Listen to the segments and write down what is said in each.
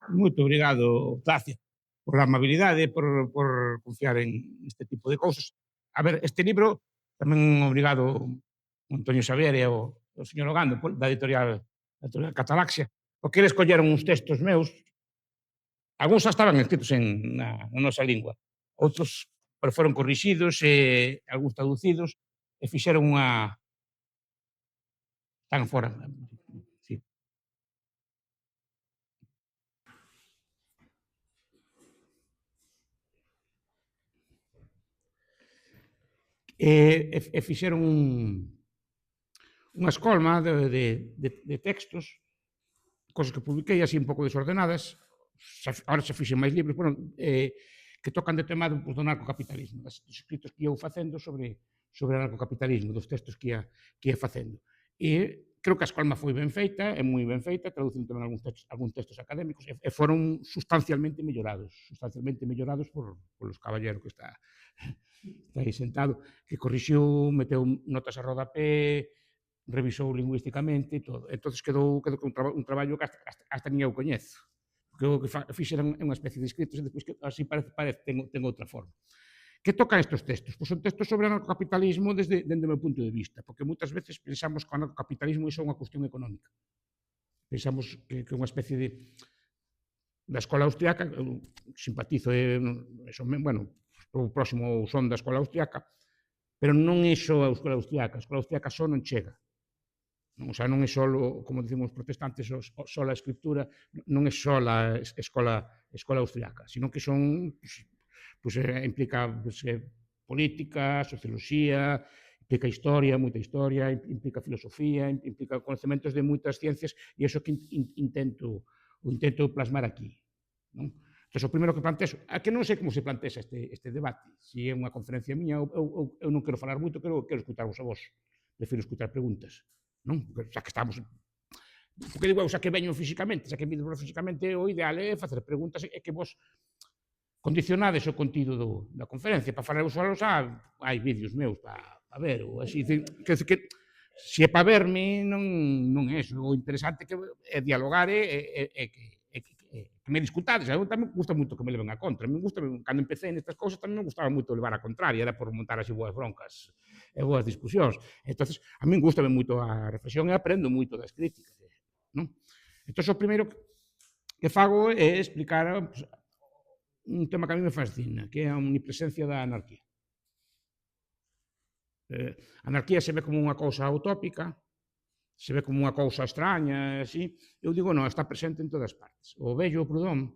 Moito obrigado, Octavio, por a amabilidade, por confiar en este tipo de cousas. A ver, este libro tamén obrigado Antonio Xavier e o señor Ogando da editorial Catalaxia, porque eles colleron uns textos meus, algúns xa estaban escritos na nosa lingua, outros pero foron corrixidos e algúns traducidos e fixeron unha están fora. Sí. E fixeron unha escolma de textos, cosas que publiquei así un pouco desordenadas, ahora xa fixen máis libros, bueno, que tocan de tema do narcocapitalismo, dos escritos que eu facendo sobre o narcocapitalismo, dos textos que ia facendo. E creo que a escolma foi ben feita, é moi ben feita, traducindo tamén algúns textos académicos, e foron sustancialmente mellorados polos caballeros que está aí sentado, que corrixiu, meteu notas a rodapé, revisou lingüísticamente e todo. Entonces quedou un traballo que hasta nin eu coñezo. Porque o que fixeran é unha especie de escritos e despois que así parece ten outra forma. Que tocan estes textos? Pois son textos sobre o anarcocapitalismo dende o meu punto de vista, porque moitas veces pensamos que o anarcocapitalismo é unha cuestión económica. Pensamos que é unha especie da escola austriaca, eu simpatizo, bueno, o próximo son da escola austriaca, pero non é só a escola austriaca só non chega. O sea, non é só, como dicimos os protestantes, só a escritura, non é só a escola austriaca, sino que son, implica política, socioloxía, implica historia, moita historia, implica filosofía, implica conhecementos de moitas ciencias, e iso que intento plasmar aquí. Non? Entón, o primeiro que plantexo, a que non sei como se plantexa este debate, se é unha conferencia miña, eu non quero falar moito, quero escutarvos a vos, prefiro escutar preguntas. Non? Porque xa que estamos, porque digo, xa que veño físicamente, xa que vido físicamente, o ideal é facer preguntas e que vos condicionades o contido da conferencia. Para falar solo xa hai vídeos meus para ver, ou así, que se é para verme, non é eso. O interesante é dialogar e que me discutades. A mí tamén gusta moito que me leven a contra. A mí gusta, cando empecé nestas cousas, tamén me gustaba moito levar a contraria, era por montar así boas broncas e boas discusións. Entonces, a mí gustame moito a reflexión e aprendo moito das críticas. Non? Entón, o primeiro que fago é explicar un tema que a mí me fascina, que é a omnipresencia da anarquía. A anarquía se ve como unha cousa utópica, se ve como unha cousa extraña, así. Eu digo, non, está presente en todas partes. O vello Proudhon,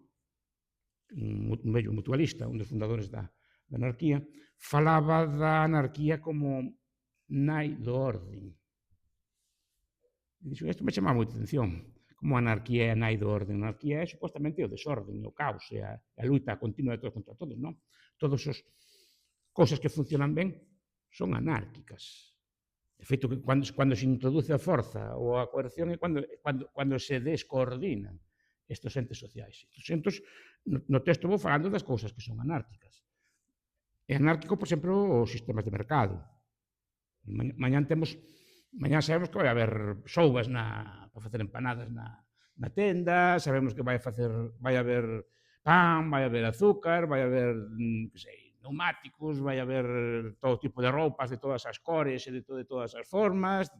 un vello mutualista, un dos fundadores da anarquía, falaba da anarquía como nai do orden. E dixo, isto me chama moita atención, como a anarquía é a nai do orden. A anarquía é, supostamente, o desorden, o caos, e a luta continua de todos contra todos, non? Todas as cousas que funcionan ben son anárquicas. De feito, que cando se introduce a forza ou a coerción é cando se descoordinan estes entes sociais. Entón, no texto vou falando das cousas que son anárquicas. É anárquico, por exemplo, os sistemas de mercado. Mañá sabemos que vai haber soubas para facer empanadas na tenda, sabemos que vai haber pan, vai haber azúcar, vai haber, que sei, neumáticos, vai haber todo tipo de roupas de todas as cores e de todas as formas,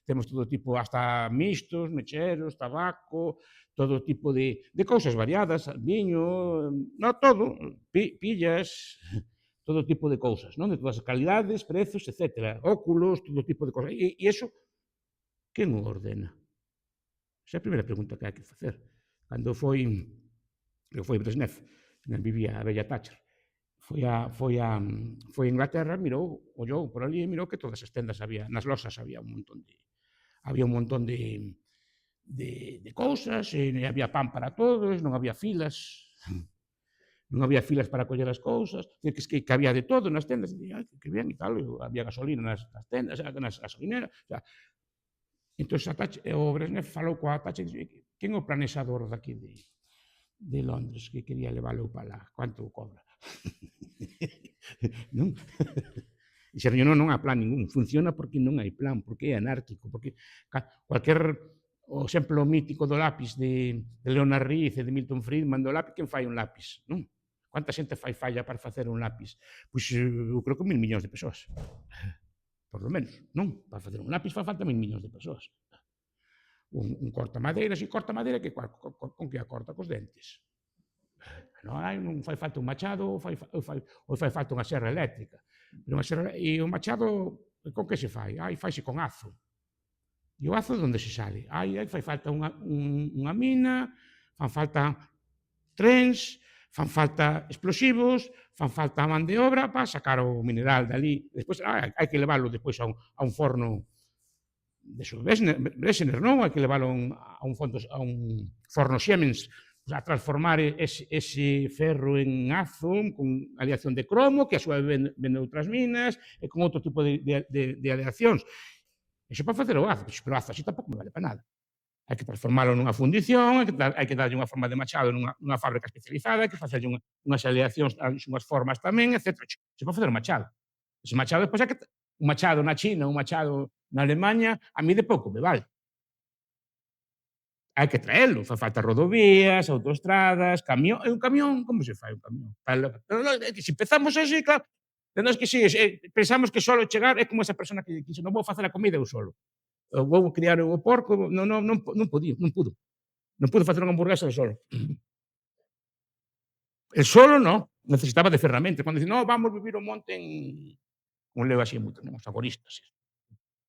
temos todo tipo, hasta mixtos, mecheros, tabaco, todo tipo de cousas variadas, viño, non todo, pillas, todo tipo de cousas, non? De todas as calidades, prezos, etc. Óculos, todo tipo de cousas. E iso, quen o ordena? Esa é a primeira pregunta que hai que facer. Cando foi Brezhnev, vivía a bella Thatcher, foi a Inglaterra, ollou por ali e mirou que todas as tendas nas losas había un montón de cousas, e había pan para todos, non había filas, para coller as cousas, que había de todo nas tendas, e que ben e tal, había gasolina nas tendas, nas gasolineras, entón o Brezhnev falou coa Thatcher e dixo, quen é o planesador daqui de Londres que quería leválo para lá, quanto cobra? Non? Dixeron, non hai plan ningún, funciona porque non hai plan, porque é anárquico, porque cualquier o exemplo mítico do lápis de Leonard Riz e de Milton Friedman do lápis, quen fai un lápis, non? Quanta xente fai falla para facer un lápis? Pois eu creo que 1.000 millóns de persoas. Por lo menos, non? Para facer un lápis fa falta 1.000 millóns de persoas. Un cortamadeiras, e corta madeira que con que a corta? Cos dentes. Non fai falta un machado, ou fai falta unha serra eléctrica. Pero e o machado, con que se fai? Faise con azo. E o azo de onde se sale? Fai falta unha mina, fan falta trens, fan falta explosivos, fan falta man de obra para sacar o mineral dali. Despois hai que leválo despois a un forno de Brezhnev, non? Hai que leválo a un forno Siemens a transformar ese ferro en azo con aleación de cromo, que a súa vez vende outras minas, e con outro tipo de aleacións. Iso para facer o azo, pero o azo así tampouco me vale para nada. Hai que transformalo nunha fundición, hai que darlle unha forma de machado nunha fábrica especializada, hai que facerlle unhas aleacións, unhas formas tamén, etc. Se pode facer o machado. Ese machado, despois, un machado na China, un machado na Alemanha, a mí de pouco me vale. Hai que traelo, fa falta rodovías, autoestradas, camión. E un camión, como se fai un camión? É que se empezamos así, claro, nós que si, pensamos que solo chegar é como esa persona que dixo, non vou facer a comida eu solo. Vou criar o porco, non pudo facer unha hamburguesa eu solo. El solo non, necesitaba de ferramentas. Cando dice, no, vamos vivir o monte un leo así moito, non, os agoristas.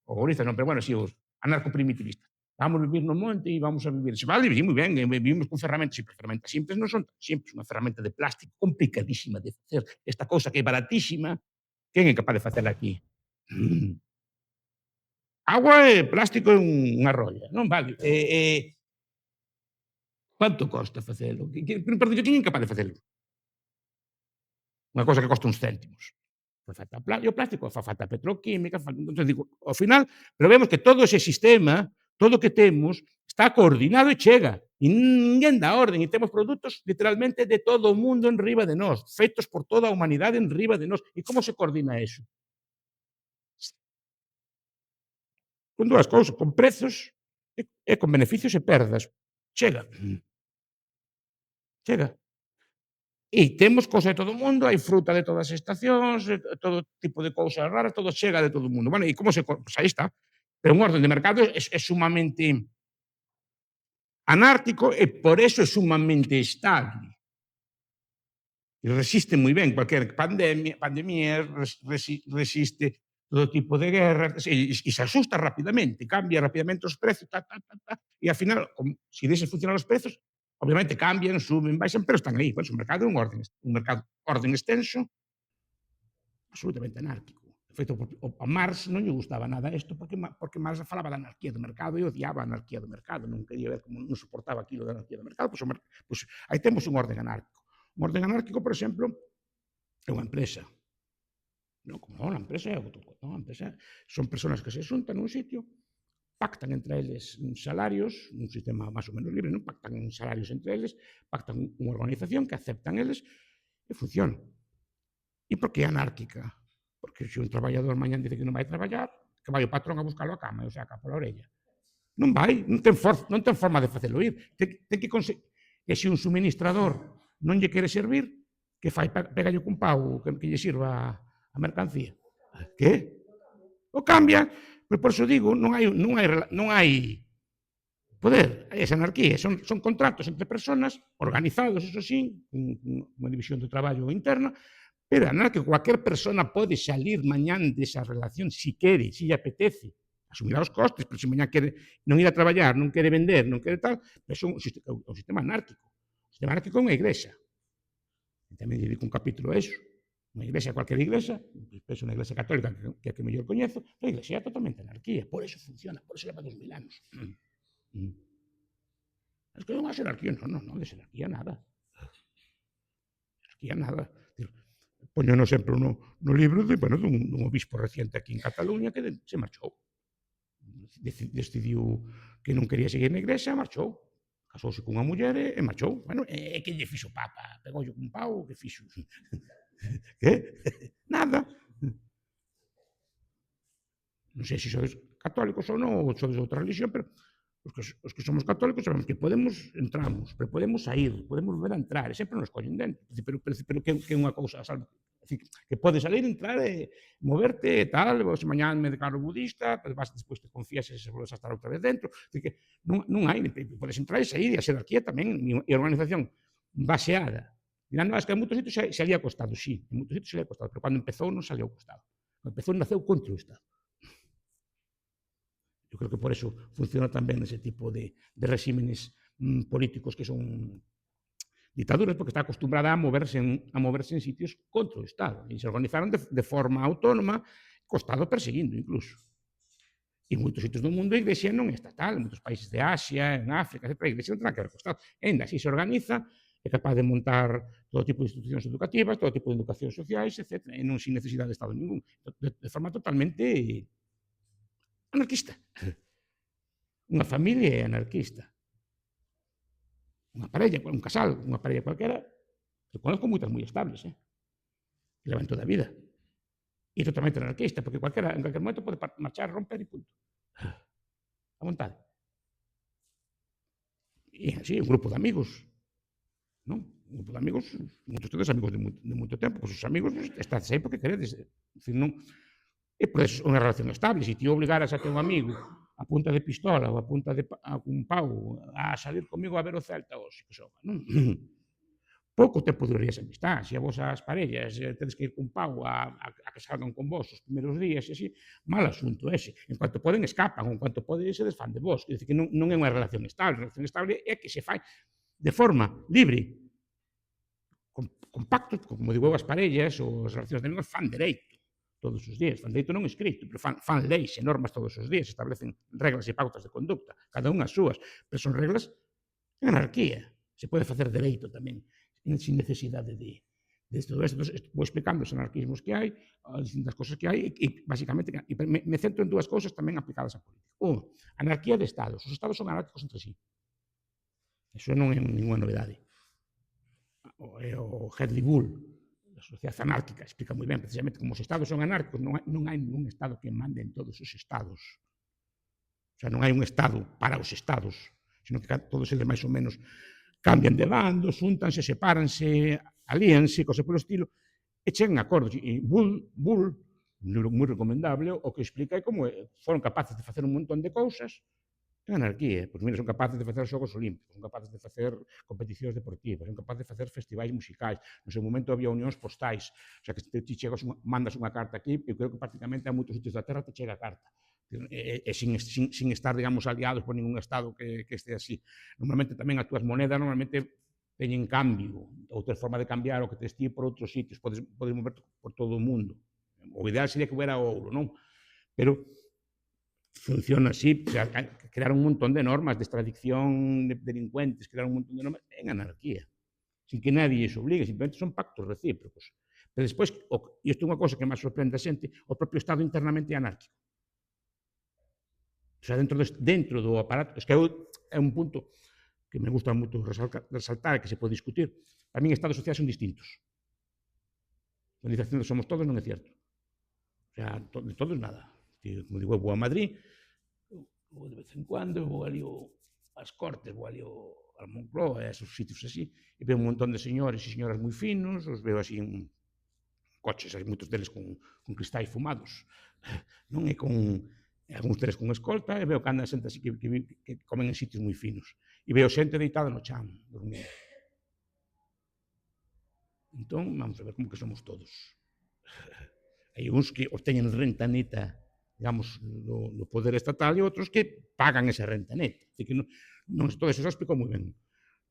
Agoristas non, pero bueno, si, os anarcoprimitivistas. Vamos vivir no monte e vamos a vivir. Se vale, moi ben, vivimos con ferramentas, pero ferramentas simples non son tan simples. Unha ferramenta de plástico complicadísima de facer. Esta cousa que é baratísima, quen é capaz de facela aquí? Agua e plástico en unha rolla, non vale. Quanto costa facelo? Perdón, quen é capaz de facelo? Unha cousa que costa uns céntimos. Fa falta o plástico, fa falta a petroquímica, entón digo, ao final, pero vemos que todo ese sistema, todo o que temos, está coordinado e chega. E ninguén dá orden, e temos produtos literalmente de todo o mundo enriba de nós, feitos por toda a humanidade enriba de nós. E como se coordina eso? Con dúas cousas, con prezos e con beneficios e perdas. Chega. Chega. E temos cousa de todo o mundo, hai fruta de todas as estacións, todo tipo de cousas raras, todo chega de todo o mundo. Bueno, e como se... Pois aí está. Pero un orden de mercado é sumamente anárquico e por eso é sumamente estable. Resiste moi ben cualquier pandemia, resiste todo tipo de guerras, e se asusta rapidamente, cambia rapidamente os prezos, e ao final, se deixas funcionar os prezos, obviamente cambian, suben, baixan, pero están aí. Pois o mercado é un mercado orden extenso, absolutamente anárquico. Feito a Marx non lle gustaba nada isto, porque Marx falaba da anarquía do mercado e odiaba a anarquía do mercado, non quería ver como non soportaba aquilo da anarquía do mercado, pois aí temos un orden anárquico. Un orden anárquico, por exemplo, é unha empresa. Non, como non, a empresa é outro. Non, a empresa son persoas que se xuntan nun sitio, pactan entre eles salarios, un sistema máis ou menos libre, non? Pactan salarios entre eles, pactan unha organización que aceptan eles e funciona. E por que é anárquica? Porque se un traballador mañán dice que non vai traballar, que vai o patrón a buscalo a cama e o saca pola orella. Non vai, non ten forma de facelo ir. Ten que conseguir. E se un suministrador non lle quere servir, que fai? Pégalle cun pau que lle sirva a mercancía. Que? O cambian. Pero por iso digo, non hai poder, hai esa anarquía. Son contratos entre persoas organizados, eso sí, unha división do traballo interna, pero anarquía, cualquier persona pode salir mañán desa relación se quere, se lle apetece. Asumirá os costes, pero se mañá quere non ir a traballar, non quere vender, non quere tal, é un sistema anárquico. O sistema anárquico é unha igrexa. E tamén dedico un capítulo a eso. Unha igrexa, cualquier igrexa, penso na igrexa católica, que é a que mellor coñezo, a igrexa é totalmente anarquía. Por eso funciona, por eso leva 2000 anos. Es que non hai anarquía, non, de anarquía nada. Anarquía nada. Poño un exemplo no libro dun obispo reciente aquí en Cataluña que se marchou. Decidiu que non quería seguir na igrexa, marchou. Casouse cunha muller e marchou. Bueno, e que lle fixo o Papa? Pegoulle cun pau, que fixo? Que? Nada. Non sei se sodes católicos ou non, ou sodes de outra religión, pero Os que somos católicos sabemos que entramos, pero podemos sair, podemos volver a entrar, e sempre nos collen dentro. Pero que é unha cousa, salvo, que podes salir, entrar, moverte, tal, vos mañá me declaro budista, pero vas despois te confías e se volves a estar outra vez dentro. Que non hai, podes entrar e sair, e a xerarquía tamén, e a organización baseada. Dirán, no, es que en moitos sitios se salía ao costado, sí, en moitos sitios salía ao costado, pero cando empezou non salía ao costado. Cando empezou naceu contra o Estado. Eu creo que por eso funciona tamén ese tipo de regímenes políticos que son dictaduras, porque está acostumbrada a moverse en sitios contra o Estado. E se organizaron de forma autónoma, co Estado perseguindo incluso. E en moitos sitios do mundo a Iglesia non é estatal, en moitos países de Asia, en África, etc. A Iglesia non ten que ver co Estado. E ainda así se organiza, é capaz de montar todo tipo de institucións educativas, todo tipo de educacións sociais, etc. E non sin necesidade de Estado ningún. De forma totalmente anarquista. Unha familia é anarquista. Unha parella, un casal, unha parella cualquera, eu conozco moitas moi estables, que levan toda a vida. E totalmente anarquista, porque en calquer momento pode marchar, romper e punto. A vontade. E así, un grupo de amigos, non? Un grupo de amigos, moitos tedes amigos de moito tempo, pois os amigos estades aí porque queredes. Decir, non, e podes unha relación estable. Se ti obligaras a ter un amigo a punta de pistola ou a punta de un pau a salir comigo a ver o Celta hoxe que xoga, non? Pouco tempo duraría esa amistad. Se a vos as parellas tedes que ir cun pau a que salgan con vos os primeiros días e así, mal asunto ese. En cuanto poden, escapan, ou en cuanto poden, se desfan de vos. Quer dizer que non é unha relación estable. A relación estable é que se fai de forma libre, con pactos, como digo as parellas ou as relacións de amigos, fan dereito todos os días. Fan dereito non escrito, pero fan leis e normas todos os días, establecen reglas e pautas de conducta, cada unha as súas, pero son reglas en anarquía. Se pode facer dereito tamén, sin necesidade de todo isto. Vou explicando os anarquismos que hai, as distintas cosas que hai, e basicamente me centro en dúas cousas tamén aplicadas á política. Anarquía de Estados. Os Estados son anárquicos entre sí. Eso non é ninguna novedade. O Hedley Bull, a sociedade anárquica, explica moi ben, precisamente, como os Estados son anárquicos, non hai ningún Estado que mande en todos os Estados. O sea, non hai un Estado para os Estados, sino que todos eles máis ou menos cambian de bando, xúntanse, sepáranse, alíanse, cosa polo estilo, e chegan a acordos. E Bull, un libro moi recomendable, o que explica é como foron capaces de facer un montón de cousas en anarquía. Pois mira, son capaces de facer xogos olímpicos, son capaces de facer competicións deportivas, son capaces de facer festivais musicais. No seu momento había unións postais, o sea, que ti chegas, mandas unha carta aquí, eu creo que prácticamente a moitos sitios da Terra te chega a carta. E sin estar, digamos, aliados por ningún Estado que este así. Normalmente tamén as túas monedas normalmente teñen cambio, ou ter forma de cambiar o que tes ti por outros sitios, podes moverte por todo o mundo. O ideal sería que hubiera ouro, non? Pero funciona así, crear un montón de normas de extradición de delincuentes, crear un montón de normas en anarquía, sin que nadie les obligue, simplemente son pactos recíprocos. Pero despois, e isto é unha cosa que máis sorprende a xente, o propio Estado internamente é anárquico. O sea, dentro do aparato, es que é un punto que me gusta moito resaltar, que se pode discutir. Para min, Estados sociais son distintos. A organización de Somos Todos non é certo. O sea, de todos nada. Como digo, eu vou a Madrid, vou de vez en cuando, vou ali ás Cortes, vou ali ao Moncloa, a esos sitios así, e veo un montón de señores e señoras moi finos, os veo así en coches, hai moitos deles con cristais fumados, non é con algúns deles con escolta, e veo que andan xente así que comen en sitios moi finos, e veo xente deitada no chan, dormindo. Entón, vamos a ver como que somos todos. Hai uns que obteñen renta neta, digamos, do poder estatal, e outros que pagan esa renta neta. Que non todo eso explico moi ben.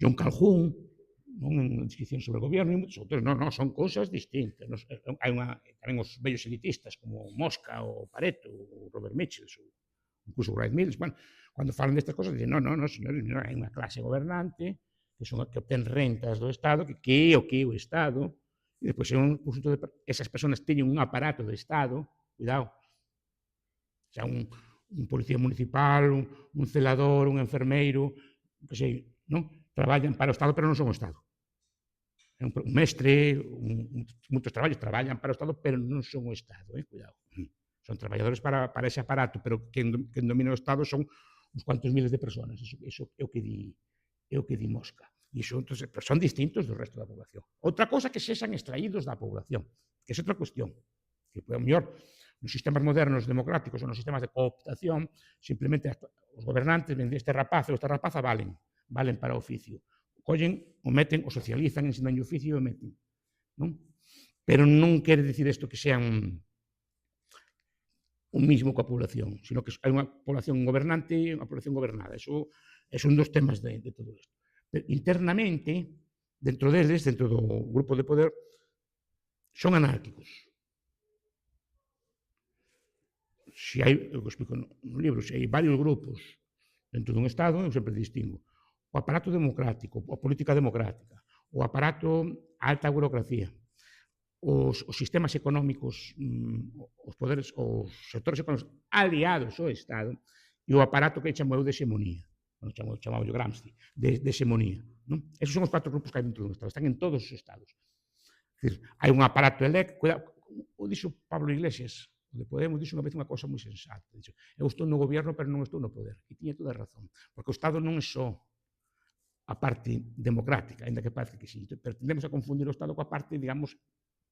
John Calhoun, en descripción sobre o goberno, e moitos outros, non, son cousas distintas. Hai tamén os vellos elitistas, como Mosca, o Pareto, o Robert Mitchell, ou incluso o Wright Mills, bueno, cando falan destas cosas, dicen, non, señores, hai unha clase gobernante que obtén rentas do Estado, que é o Estado, e depois é un conjunto de esas persoas teñen un aparato do Estado, cuidado, xa un policía municipal, un celador, un enfermeiro, que sei, non? Traballan para o Estado, pero non son o Estado. Un mestre, moitos traballos traballan para o Estado, pero non son o Estado, cuidado. Son traballadores para ese aparato, pero quen domina o Estado son uns cuantos miles de personas, iso é o que di Mosca. E iso, entonces, pero son distintos do resto da población. Outra cosa que sexan extraídos da población, que é outra cuestión, que o mellor nos sistemas modernos democráticos ou nos sistemas de cooptación, simplemente os gobernantes ven este rapaz ou esta rapaza valen para o oficio. Collen, o meten, o socializan, ensinan o oficio e o meten. Non? Pero non quere dicir isto que sean o mismo coa población, sino que hai unha población gobernante e unha población gobernada. Eso é un dos temas de todo isto. Pero internamente, dentro deles, dentro do grupo de poder, son anárquicos. Se hai, eu explico no libro, se hai varios grupos dentro dun Estado, eu sempre distingo o aparato democrático, a política democrática, o aparato, a alta burocracia, os sistemas económicos, os poderes, os sectores económicos aliados ao Estado, e o aparato que chamo eu de hexemonía, chamaba yo Gramsci, de hexemonía. Non? Esos son os 4 grupos que hai dentro do Estado, están en todos os Estados. É dicir, hai un aparato cuidado, o dixo Pablo Iglesias, o de Podemos, dixo unha vez unha cosa moi sensata. Dixo, eu estou no goberno, pero non estou no poder. E tiña toda a razón, porque o Estado non é só a parte democrática, ainda que parece que sí, pero tendemos a confundir o Estado coa parte, digamos,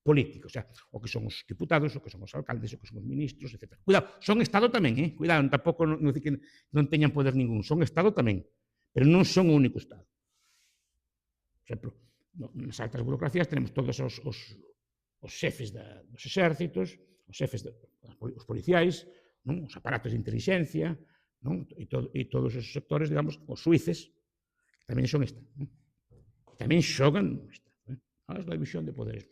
política, o sea, o que son os diputados, o que son os alcaldes, o que son os ministros, etc. Cuidado, son Estado tamén, cuidado, tampouco non dice que non teñan poder ningún, son Estado tamén, pero non son o único Estado. Por exemplo, nas altas burocracias tenemos todos os xefes dos exércitos, os xefes os policiais, non? Os aparatos de inteligencia, non? E todos esos sectores, digamos, os suíces, que tamén son Estado. Non? Tamén xogan no Estado. A división de poderes.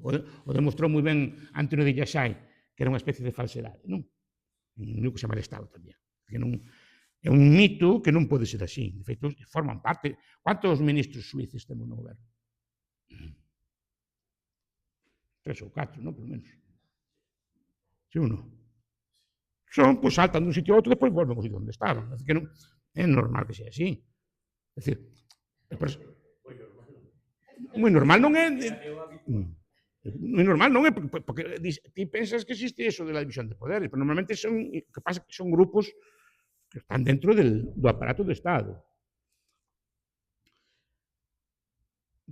O demostrou moi ben Antonio de Yaxai, que era unha especie de falsedade, non? Un libro que se chama El Estado tamén. Que non, é un mito que non pode ser así. De feito, forman parte. Quantos ministros suíces temos no goberno? 3 ou 4, non? Por menos. Si ou non? Son, pois, saltan dun sitio a outro e depois volven ao sitio onde estaban. Que non, é normal que sea así. É dicir, moi normal non é... Moi normal non é, porque ti pensas que existe eso de la división de poderes, pero normalmente son, que pasa que son grupos que están dentro do aparato do Estado.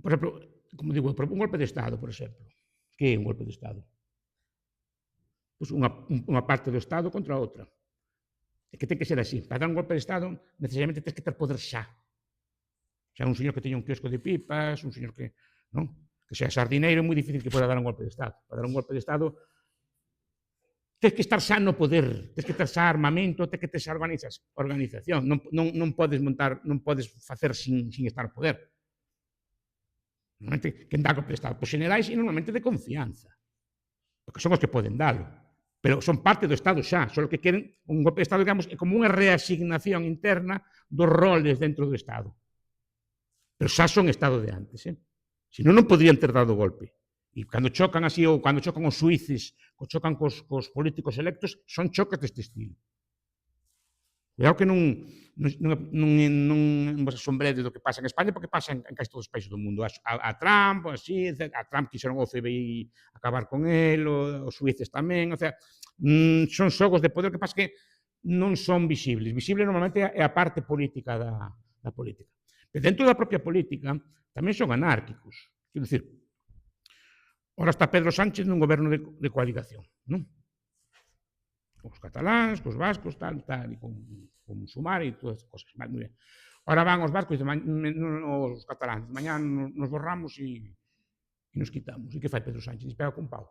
Por exemplo, como digo, un golpe de Estado, por exemplo. Que é un golpe de Estado? Pois unha parte do Estado contra a outra. É que ten que ser así. Para dar un golpe de Estado, necesariamente tens que ter poder xa. Xa un señor que teña un quiosco de pipas, un señor que, non? Que sea sardineiro, é moi difícil que poda dar un golpe de Estado. Para dar un golpe de Estado, tens que estar xa no poder, tens que ter xa armamento, tens que ter xa organización. Non podes montar, non podes facer sin estar no poder. Normalmente, quen dá golpe de Estado? Pois generais e normalmente de confianza. Porque son os que poden dalo. Pero son parte do Estado xa. Só que queren un golpe de Estado, digamos, é como unha reasignación interna dos roles dentro do Estado. Pero xa son Estado de antes, Se non podrían ter dado golpe. E cando chocan así, ou cando chocan os suíces, ou chocan cos políticos electos, son choques deste estilo. Cuidado que non vos asombredes do que pasa en España, porque pasa en casi todos os países do mundo. A Trump, así, a Trump quixeron o FBI acabar con él, os suíces tamén, o sea, son xogos de poder que pasa que non son visibles. Visible normalmente é a parte política da política. Pero dentro da propia política tamén son anárquicos. Quero dicir, ora está Pedro Sánchez nun goberno de coaligación, non? Cos cataláns, cos vascos, tal, e con Sumar e todas as cosas. Vale, moi ben. Ora van os vascos e os cataláns. Mañá nos borramos e nos quitamos. E que fai Pedro Sánchez? Pega con pau.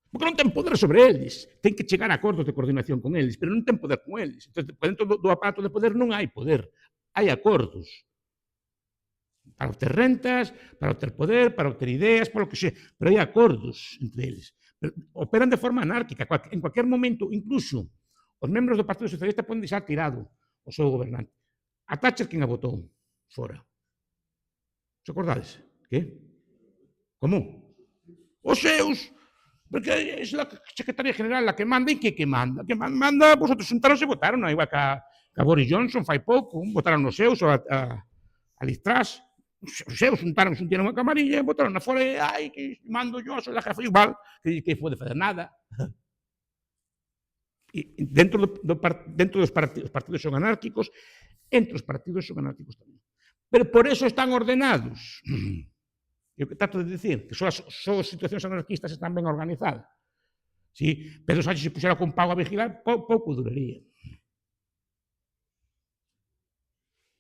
Porque non ten poder sobre eles. Ten que chegar a acordos de coordinación con eles, pero non ten poder con eles. Entón, dentro do aparato de poder non hai poder. Hai acordos. Para obter rentas, para obter poder, para obter ideas, para o que sea. Pero hai acordos entre eles. Pero operan de forma anárquica. En cualquier momento, incluso, os membros do Partido Socialista poden deixar tirado o seu gobernante. A Thatcher quen a votou fora. Se acordades? Que? Como? Os seus. Porque é a Secretaría General a que manda e que manda. Que manda, vosotros xuntaron e votaron, non? Igual que a Boris Johnson fai pouco, votaron os seus, a Liz Truss, os seus xuntaron a camarilla e votaron fora e, ai, que mando yo, soy la jefa, igual, que pode fazer nada. dentro dos partidos, os partidos son anárquicos, entre os partidos son anárquicos tamén. Pero por eso están ordenados. E o que trato de dicir, que só as situacións anarquistas están ben organizadas. Si Pedro Sánchez se puxera con pago a vigilar, pouco duraría.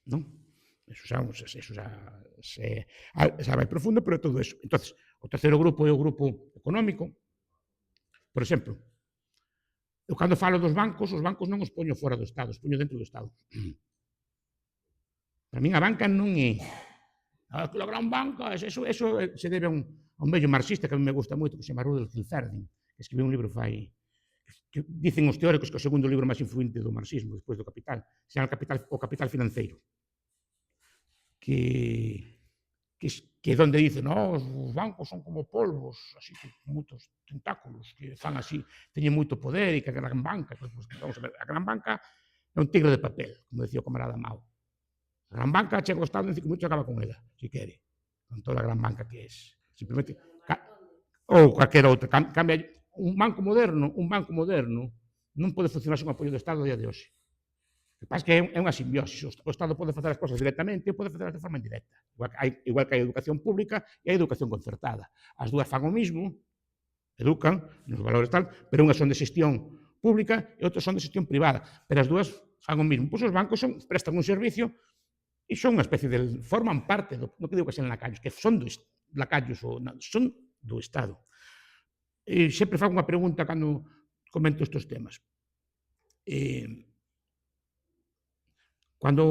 Non? Eso xa vai profundo, pero todo eso. Entonces, o terceiro grupo é o grupo económico. Por exemplo, eu cando falo dos bancos, os bancos non os poño fora do Estado, os poño dentro do Estado. Para min a banca non é a gran banca, eso se debe a un vello marxista que a mí me gusta moito, que se chama Rudolf Hilferding, que escribiu un libro que dicen os teóricos que é o segundo libro máis influente do marxismo, despois do Capital, se chama O Capital Financeiro, que é onde dice, no, os bancos son como polvos, así, con moitos tentáculos, que fan así, teñen moito poder, e que a gran banca, pues, vamos a ver, a gran banca é un tigre de papel, como decía o camarada Mao. A gran banca chega ao Estado en 5 minutos e acaba con ela, se quere, con toda a gran banca que é. Simplemente, ou calquera outra, cambia. Un banco moderno non pode funcionar sen apoio do Estado a día de hoxe. O que pasa é que é unha simbiose. O Estado pode facer as cosas directamente e pode facer de forma indirecta. Igual que hai educación pública e hai educación concertada. As dúas fan o mismo, educan nos valores tal, pero unhas son de xestión pública e outras son de xestión privada. Pero as dúas fan o mismo. Pois os bancos prestan un servicio e son unha especie de, forman parte do, non que digo que sean lacayos, que son lacayos, son do Estado. E sempre fago unha pregunta cando comento estes temas. Cando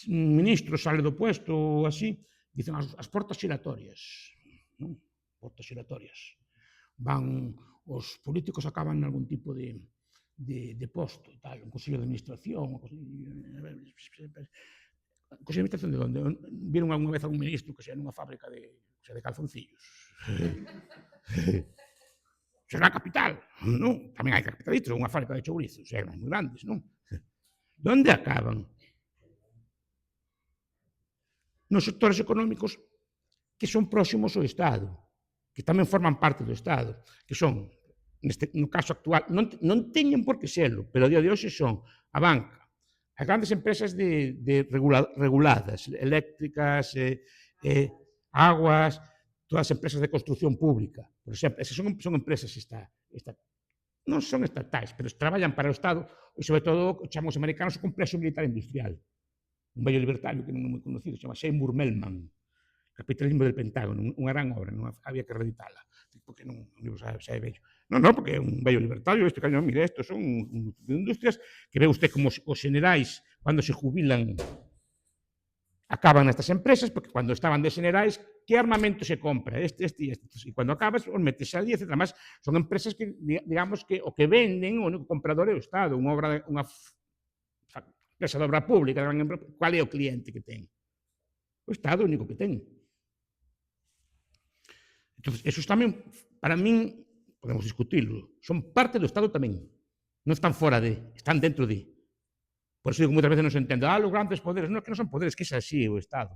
un ministro sale do puesto ou así, dicen as portas xiratorias. Non? Portas xiratorias. Van, os políticos acaban en algún tipo de posto, tal, un consello de administración, Consello de Administración de onde? Viron algunha vez algún ministro que sea nunha fábrica de calzoncillos. Será a capital, non? Tamén hai capitalistas, unha fábrica de chourizos, eran moi grandes, non? Onde acaban? Nos sectores económicos que son próximos ao Estado, que tamén forman parte do Estado, que son, no caso actual, non teñen por que serlo, pero a día de hoxe son a banca, as grandes empresas reguladas, eléctricas, aguas, todas as empresas de construcción pública, por exemplo, esas son empresas non son estatais, pero traballan para o Estado e, sobre todo, chamamos americanos o complexo militar industrial. Un vello libertario que non é moi conocido, chama Seymour Melman, Capitalismo del Pentágono, unha gran obra, non había que reeditala, porque non é vello. Non, porque é un vello libertario, mire, estos son industrias que ve usted como os generais, cando se jubilan, acaban nestas empresas, porque cando estaban de generais, que armamento se compra? Este. E cando acabas, os metes ali, etc. Además, son empresas que, digamos, que o que venden, o único comprador é o Estado, unha empresa de obra pública, cual é o cliente que ten? O Estado é o único que ten. Entón, esos tamén, para min, podemos discutirlo, son parte do Estado tamén. Non están fora están dentro de. Por eso digo, moitas veces non se entende, los grandes poderes, non, que non son poderes, que é así o Estado.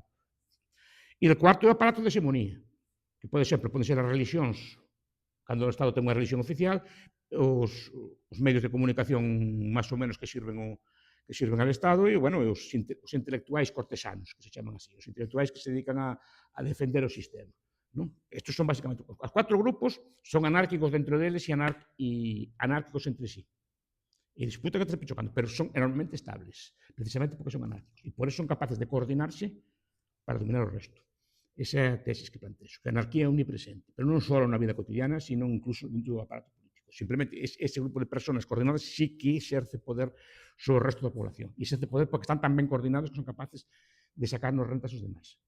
E o cuarto é o aparato de hegemonía, que pode ser as religións, cando o Estado ten unha religión oficial, os medios de comunicación máis ou menos que sirven ao Estado e, bueno, os intelectuais cortesanos, que se chaman así, os intelectuais que se dedican a defender o sistema. Non? Estos son basicamente, os 4 grupos son anárquicos dentro deles e anárquicos entre sí. E disputan entre pichocando, pero son enormemente estables, precisamente porque son anárquicos. E por eso son capaces de coordinarse para dominar o resto. Esa é a tesis que plantexo, que a anarquía é omnipresente, pero non só na vida cotidiana, sino incluso dentro do aparato político. Simplemente ese grupo de personas coordinadas sí que exerce poder sobre o resto da población. E exerce poder porque están tan ben coordinados que son capaces de sacarnos rentas aos demais.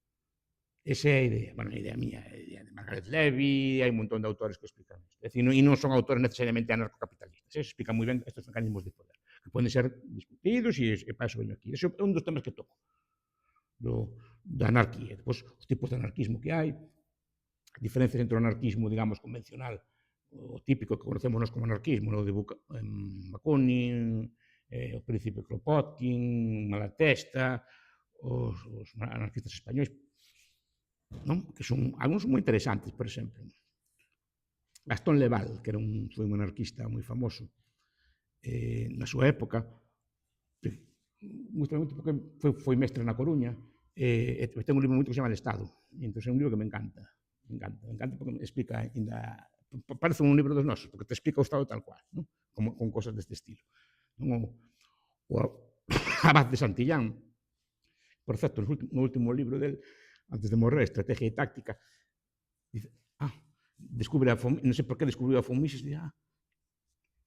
Esa é a idea, a idea mía, a idea de Margaret Levy, hai un montón de autores que explican isto. É dicir, e non son autores necesariamente anarcocapitalistas, explican moi ben estes mecanismos de poder, que poden ser discutidos e para eso veño aquí. Ese é un dos temas que toco, da anarquía. Depois, os tipos de anarquismo que hai, diferencias entre o anarquismo, digamos, convencional, o típico que conocemos nós como anarquismo, o de Bakunin, o príncipe Kropotkin, Malatesta, os anarquistas españois, non? Que son algúns moi interesantes, por exemplo. Gastón Leval, que foi un anarquista moi famoso, na súa época, moito porque foi mestre na Coruña, e ten un libro moito que se chama El Estado, e entón é un libro que me encanta porque me explica ainda, parece un libro dos nosos, porque te explica o Estado tal cual, non? Como, con cosas deste estilo. Non? O Abad de Santillán, por certo, no último libro del, antes de morrer, Estrategia e Táctica, dice, descubre non sei por que descubriu a Fomises, dice,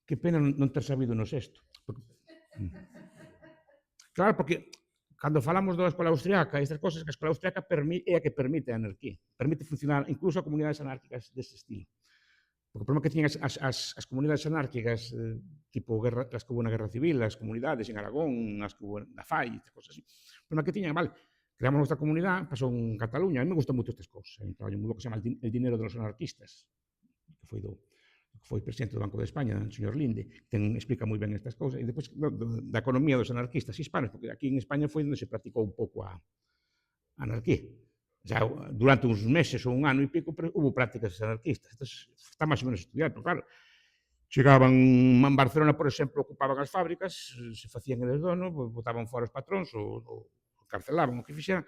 que pena non ter sabido no sexto. Porque, claro, porque cando falamos da escola austriaca, estas cosas, que a escola austriaca é a que permite a anarquía, permite funcionar incluso a comunidades anárquicas dese estilo. Porque o problema que tiñan as comunidades anárquicas, tipo as que hubo na Guerra Civil, as comunidades en Aragón, as que hubo na FAI, estas cosas así. O problema que tiñan, vale, creamos nuestra comunidad, pasou en Cataluña, a mí me gustan moito estas cosas. Hai un traballo moi bo que se chama El dinero de los anarquistas, que foi presidente do Banco de España, o señor Linde, explica moi ben estas cousas, e depois da economía dos anarquistas hispanos, porque aquí en España foi onde se practicou un pouco a anarquía. O sea, durante uns meses ou un ano e pico hubo prácticas anarquistas. Entón, está máis ou menos estudiado, pero claro, chegaban en Barcelona, por exemplo, ocupaban as fábricas, se facían eles donos, botaban fora os patróns ou carcelaban o que fixeran,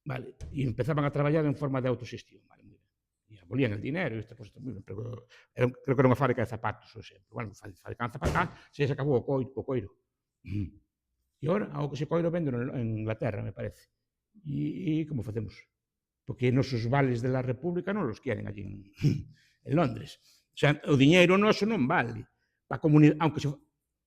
vale, e empezaban a traballar en forma de autoxestión, vale, moi ben. E abolían el dinero, esta cosa moi ben, pero creo que era unha fábrica de zapatos, por exemplo. Bueno, fabricaban zapatos, se acabou o coiro. E agora, ao que se coiro vendo en Inglaterra, me parece. E como facemos? Porque nosos vales de la República non los quieren allí en Londres. O sea, o diñeiro noso non vale. Para comunidade, aunque se...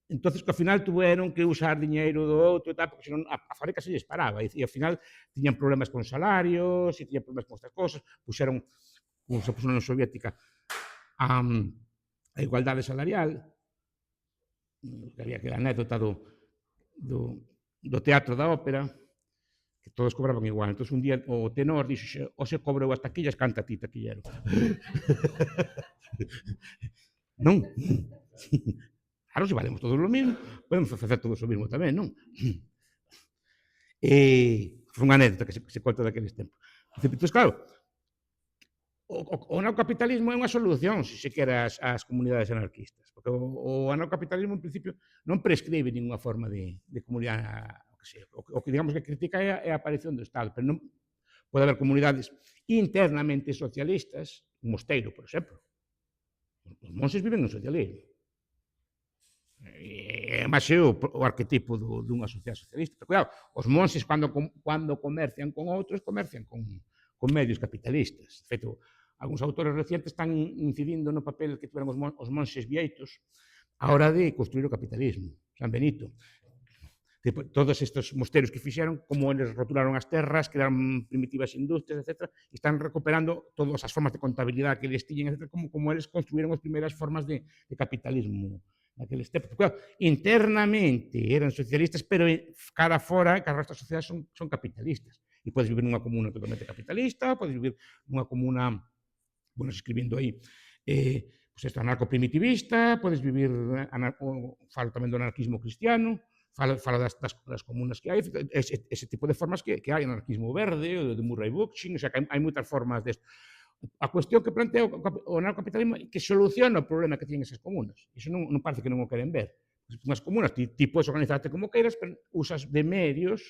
Entonces, que ao final tuveron que usar diñeiro do outro e tal, porque senón a fábrica se lles paraba. E ao final tiñan problemas con salarios, e tiñan problemas con estas cosas, puxeron, como se puso na Unión Soviética, a igualdade salarial, que había que a anécdota do teatro da ópera, que todos cobraban igual. Entón, un día o tenor dixo, hoxe cobrou as taquillas, canta ti, taquillero. Non? Claro, se valemos todos o mismo, podemos facer todos o mismo tamén, non? Foi unha anécdota que se conta daqueles tempos. Entón, claro, o anarcocapitalismo é unha solución, se se quere, ás comunidades anarquistas, porque o anarcocapitalismo, en principio, non prescribe ninguna forma de comunidade. O que digamos que critica é a aparición do Estado, pero non pode haber comunidades internamente socialistas, un mosteiro, por exemplo. Os monxes viven no socialismo. E máis é o arquetipo dunha sociedade socialista. Pero, cuidado, os monxes, cando comercian con outros, comercian con medios capitalistas. De feito, algúns autores recientes están incidindo no papel que tiveron os monxes vieitos a hora de construir o capitalismo. San Benito. Todos estes mosteiros que fixeron, como eles rotularon as terras, crearon primitivas industrias, etc., e están recuperando todas as formas de contabilidade que eles tiñen, etc., como eles construíron as primeiras formas de capitalismo naqueles tempos. Claro, internamente eran socialistas, pero cara fora, cara resto da sociedade son capitalistas. E podes vivir nunha comuna totalmente capitalista, podes vivir nunha comuna, bueno, escribindo aí, pues isto, anarco-primitivista, podes vivir, falo tamén do anarquismo cristiano, falo das comunas que hai, ese tipo de formas que hai, anarquismo verde, de Murray Bookchin, o sea, que hai moitas formas desto. A cuestión que plantea o anarcocapitalismo é que soluciona o problema que tienen esas comunas. Iso non parece que non o queren ver. Unhas comunas, ti podes organizarte como queiras, pero usas de medios,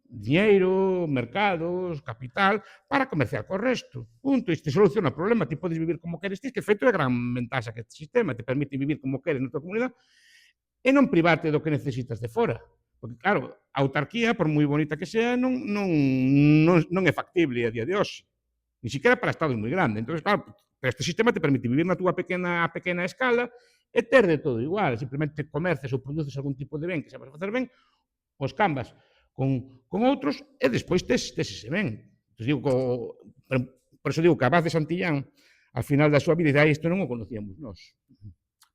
dinheiro, mercados, capital, para comerciar co resto. Punto. E te soluciona o problema. Ti podes vivir como queres ti, que feito é a gran ventaxa que este sistema te permite vivir como queres na tua comunidade e non privarte do que necesitas de fora. Porque, claro, a autarquía, por moi bonita que sea, non é factible a día de hoxe. Ni siquiera para estados moi grandes. Entón, claro, pero este sistema te permite vivir na túa pequena escala e ter de todo igual. Simplemente comerces ou produces algún tipo de ben que sabes facer ben, os cambas con outros e despois tes ese ben. Entón, digo, por eso digo que Abad de Santillán, al final da súa vida, isto non o conocíamos nós.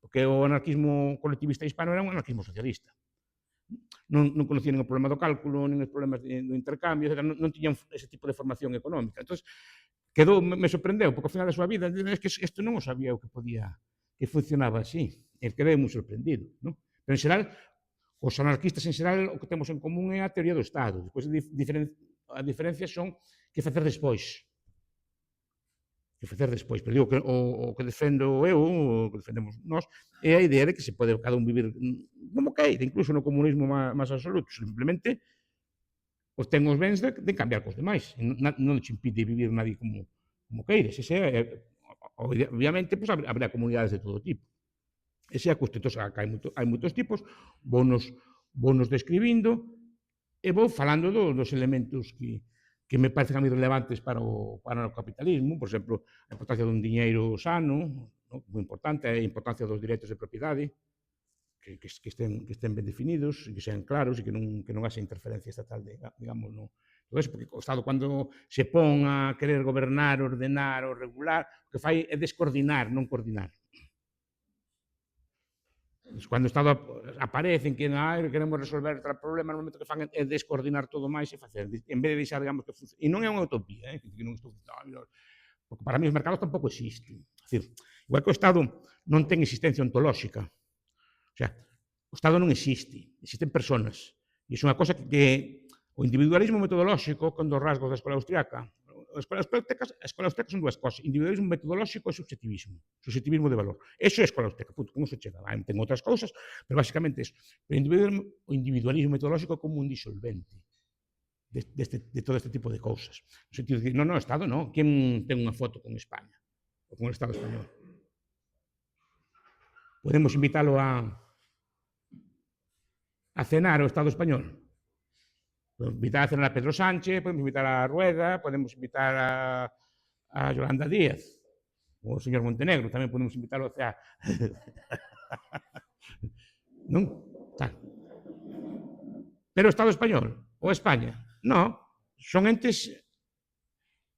Porque o anarquismo colectivista hispano era un anarquismo socialista. Non conocían nin o problema do cálculo, nin os problemas do intercambio, non tiñan ese tipo de formación económica. Entón, me sorprendeu, porque ao final da súa vida, es que isto non o sabía o que funcionaba así. E quedei moi sorprendido. Non? Pero, en xeral, os anarquistas, en xeral, o que temos en común é a teoría do Estado. Despois, a diferencia son que facer despois. que facer despois. Pero digo que o que defendo eu, o que defendemos nós, é a idea de que se pode cada un vivir como queira, incluso no comunismo máis absoluto. Simplemente os ten os bens de cambiar cos demais. Non te impide vivir nadie como queires. Ese é, obviamente, pues, habrá comunidades de todo tipo. Esa é a cuestión. Entón, hai moitos tipos, vonos describindo, e vou falando dos elementos que me parecen a mí relevantes para o capitalismo. Por exemplo, a importancia dun diñeiro sano, no? Moi importante, a importancia dos dereitos de propiedade, que estén ben definidos, e que sean claros, e que non haxa interferencia estatal, digamos, no. Entón, porque o Estado, cando se pon a querer gobernar, ordenar ou regular, o que fai é descoordinar, non coordinar. Cando o Estado aparece en que queremos resolver o problema, no momento que fan é descoordinar todo máis e facer, en vez de deixar, digamos, que funcione. E non é unha utopía, que non estou dicindo, porque para mí os mercados tampouco existen. É dicir, igual que o Estado non ten existencia ontolóxica. O sea, o Estado non existe, existen personas. E iso é unha cosa que o individualismo metodolóxico, con dos rasgos da escola austriaca, a escola austriaca son dúas cosas: individualismo metodolóxico e subjetivismo de valor. Eso é a escola austriaca, punto, como se chega. Ten outras cousas, pero basicamente eso. Pero o individualismo metodolóxico como un disolvente de todo este tipo de cousas. No sentido de que, non, Estado non. Quen ten unha foto con España? Ou con o Estado español? Podemos invitalo a cenar ao Estado español? Podemos invitar a cenar a Pedro Sánchez, podemos invitar a Rueda, podemos invitar a Yolanda Díaz, o señor Montenegro, tamén podemos invitarlo a... Non? Tal. Pero o Estado español, ou España, non, son entes...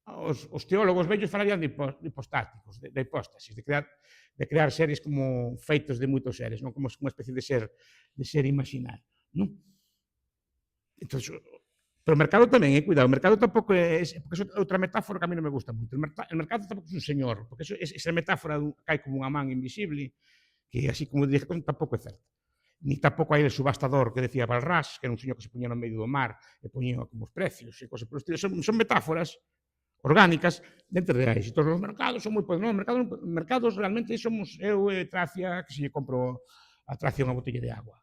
Os teólogos vellos falarían de hipostáticos, de hipóstasis, de crear seres como feitos de moitos seres, non como unha especie de ser imaginario, non? Entón, pero o mercado tamén, cuidado, o mercado tampouco é, porque é outra metáfora que a mí non me gusta moito. O mercado tampouco é un señor, porque esa metáfora que hai como unha man invisible, que así como dije, tampouco é certo. Ni tampouco hai el subastador que decía Balrás, que era un señor que se poñía no medio do mar e poñía como os precios e cosas por estilo. Son metáforas orgánicas dentro de reais. Todos os mercados son moi poderosos. Mercados realmente somos eu e Tracia, que se lle compro a Tracia unha botella de agua.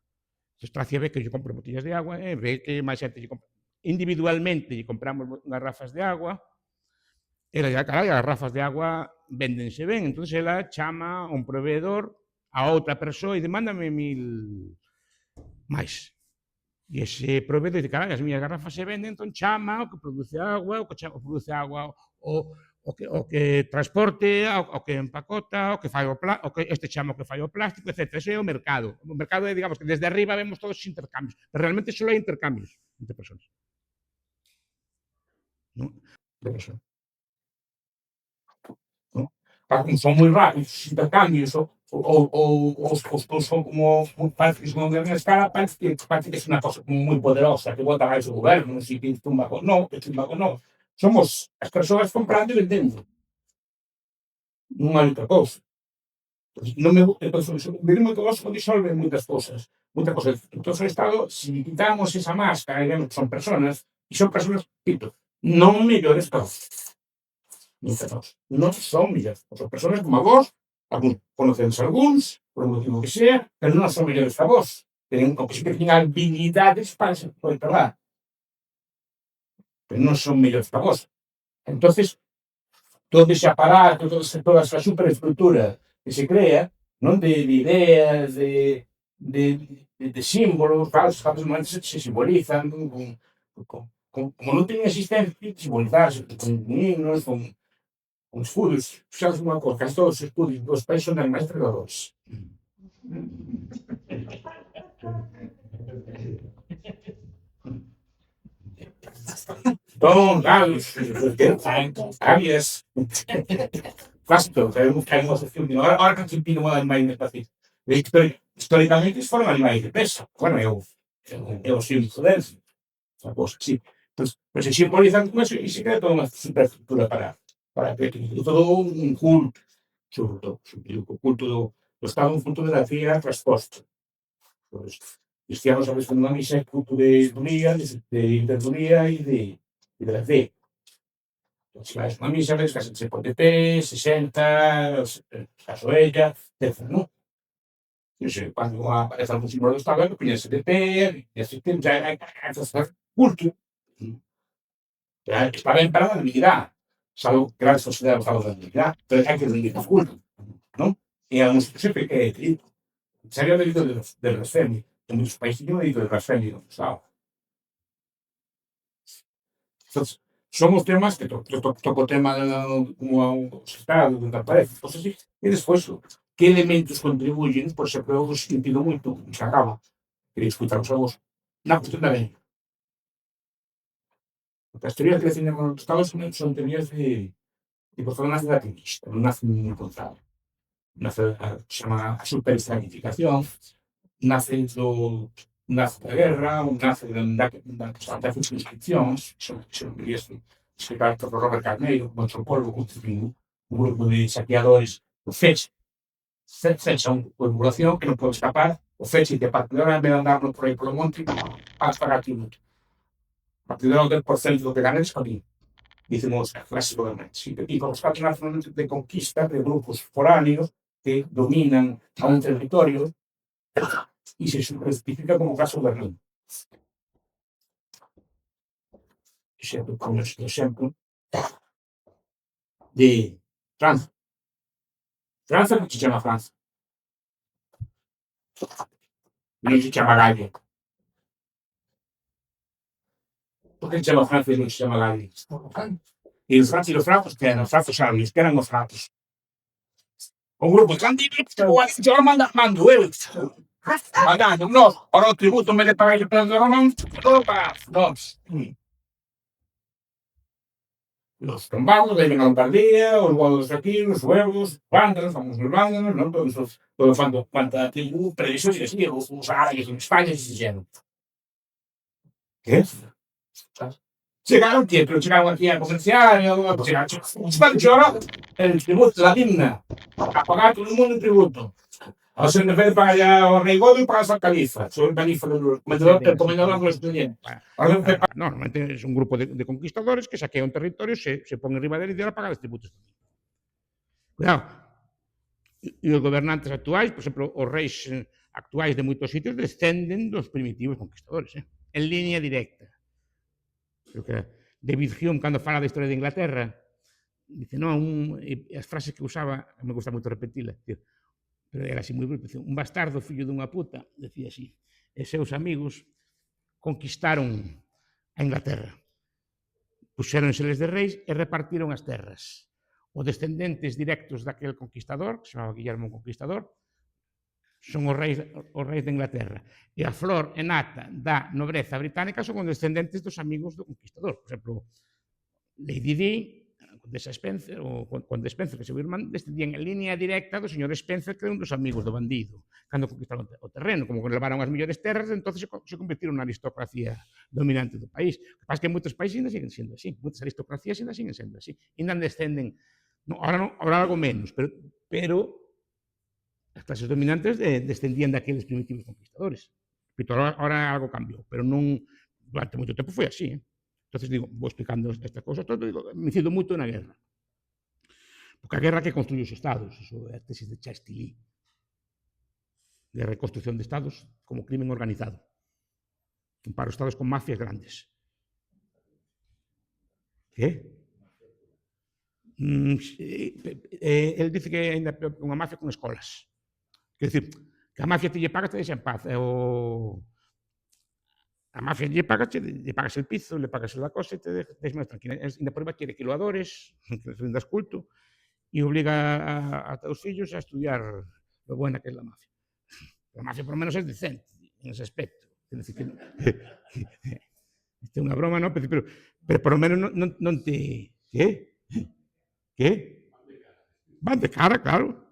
Entón, Tracia ve que lle compro botellas de agua e ve que máis xente lle compra. Individualmente lle compramos garrafas de agua, e as garrafas de agua véndense ben. Entón, ela chama a un proveedor, a outra persoa, e demándame 1000 máis. E ese proveedor dice, as miñas garrafas se venden, entón chama o que produce agua, o produce agua, o que transporte, o que empacota, o que fai este chama o que fai o plástico, etc. Ese é o mercado. O mercado é, digamos, que desde arriba vemos todos os intercambios, pero realmente só hai intercambios entre persoas. Non? De persoas. Son moi rápidos os intercambios, ou son como, parece que son de unha escala, parece que é unha cosa moi poderosa, que vota máis o goberno, non sei que tumba con non, que tumba con non. Somos as persoas comprando e vendendo. Non hai outra cousa. Non me gusta, vivir moi gosto disolve moitas cousas. Entón, o Estado, se quitamos esa máscara e vemos que son personas, repito, non mellores que non son millóns. Son persoas como a vos, conocemos algúns, por un motivo que sea, pero non son millóns que a vos. Ten habilidades para se controlar. Pero non son millóns que a vos. Entonces, todo ese aparato, toda esa superestructura que se crea, non de ideas, de símbolos, falsos, se simbolizan, como non ten existencia, simbolizarse con himnos, con escudos, sabes unha cosa, casi todos os escudos dos países son de animais predadores. Entón, águias, clásico, hai unha sección de ahora que se pide moda animais espaciais. Históricamente foron animais de pesa. Bueno, é o símbolo deles. Esa cosa, sí. Pero se simbolizan con eso e se crea toda unha superestructura para que todo un culto, sobre todo, o culto do Estado, un culto de la fe a resposta. Os cristianos a veces na misa é culto de idolía, de idolatría e de la fe. Se vais a unha misa, ves que se pon de pé, se senta, se asoella, etc. Non? Cando aparece algún símbolo do Estado, poñerse de pé, e así já hai culto. Está ben para a dignidade. Salvo grandes sociedades falam da dignidade, pero hai que reivindicar culto. Non? E a un sempre que é delito. Sería o delito de blasfemia. En muitos países non é delito de blasfemia no Estado. Entonces, son os temas que toco o tema como a un Estado, que aparece, cosas así. E despois, que elementos contribuyen, por exemplo, eu sentido moito, se acaba, quería escutar os algos, na cuestión da lei. As teorías que definen os Estados Unidos son teorías de por nace da conquista, non nace nin contrario. Nace se chama a superestratificación, nace da guerra, ou nace das inscripcións, son teorías explicadas por Robert Carneiro, como antropólogo, constituído un grupo de saqueadores, o fecha unha populación que non pode escapar, o fecha e que a partir de ahora, en vez de andar por aí polo monte, vas pagar tributo. A partir de ahora, o 10% do que ganes para mí. Dicen os clases gobernantes. E con os casos nacionalmente de conquista de grupos foráneos que dominan a un territorio e se justifica como caso Berlín. Exemplo, como este exemplo de Francia. Francia non se chama Francia. Non se chama Galia. Por que se chama Francia e non se chama Galia? E os francos e os francos que eran os francos charles, que eran os francos. Un grupo de candidatos que eu mando eu. Mandando, no, ora o tributo en vez de pagar o prezo de Román, todo para nós. Los tombados, vengan a Lombardía, os godos aquí, os suevos, vándalos, vamos os vándalos, non? Todo cuanta tribu, predisos e así, os árabes en España se fixeron. Que? Chegaron aquí, pero chegaron aquí a comerciar, chegaron chorado, el tributo, la dimna, a pagar todo o mundo o tributo. O sea, en vez de pagar ao rei Godo, pagas ao califa. Soy o califa do comendador dos estudiantes. Normalmente é un grupo de conquistadores que saquean territorios, se pon en riba dele e dela pagar os tributos. Cuidado. E os gobernantes actuais, por exemplo, os reis actuais de moitos sitios descenden dos primitivos conquistadores, en línea directa. Creo que David Hume, cando fala da historia de Inglaterra, dice, non, as frases que usaba, me gusta moito repetila, pero era así moi bruto, un bastardo fillo dunha puta, decía así, e seus amigos conquistaron a Inglaterra, puxéronseles de reis e repartiron as terras. Os descendentes directos daquel conquistador, que se chamaba Guillermo o Conquistador, son os reis de Inglaterra. E a flor e nata da nobreza británica son os descendentes dos amigos do conquistador. Por exemplo, Lady Di, Condesa Spencer, ou Conde Spencer, que é seu irmán, descendían en línea directa do señor Spencer, que é un dos amigos do bandido, cando conquistaron o terreno, como que levaron as mellores terras, entonces se convirtieron na aristocracia dominante do país. O que pasa é que en moitos países ainda siguen sendo así, moitas aristocracias ainda siguen sendo así, ainda descenden, ahora algo menos, pero as clases dominantes descendían daqueles primitivos conquistadores. Repito, ahora algo cambiou, pero non, durante moito tempo foi así, Entonces digo, vou explicando estas cousas, todo, digo, me incido moito na guerra. Porque a guerra que construye os estados, eso é a tesis de Chastilly, de reconstrucción de estados como crimen organizado. Compara os estados con mafias grandes. Que? El dice que ainda unha mafia con escolas. Quer dicir, que a mafia te lle paga, te deixa en paz. A mafia lle pagas el piso, le pagas la cosa e te deixas máis tranquila. Ainda por riba quere que lo adores, que le rindas culto, e obliga a teus fillos a estudiar lo buena que é a mafia. A mafia, por lo menos, é decente en ese aspecto. Quer decir que isto é unha broma, non? Pero por lo menos non te... Que? Van de cara, claro.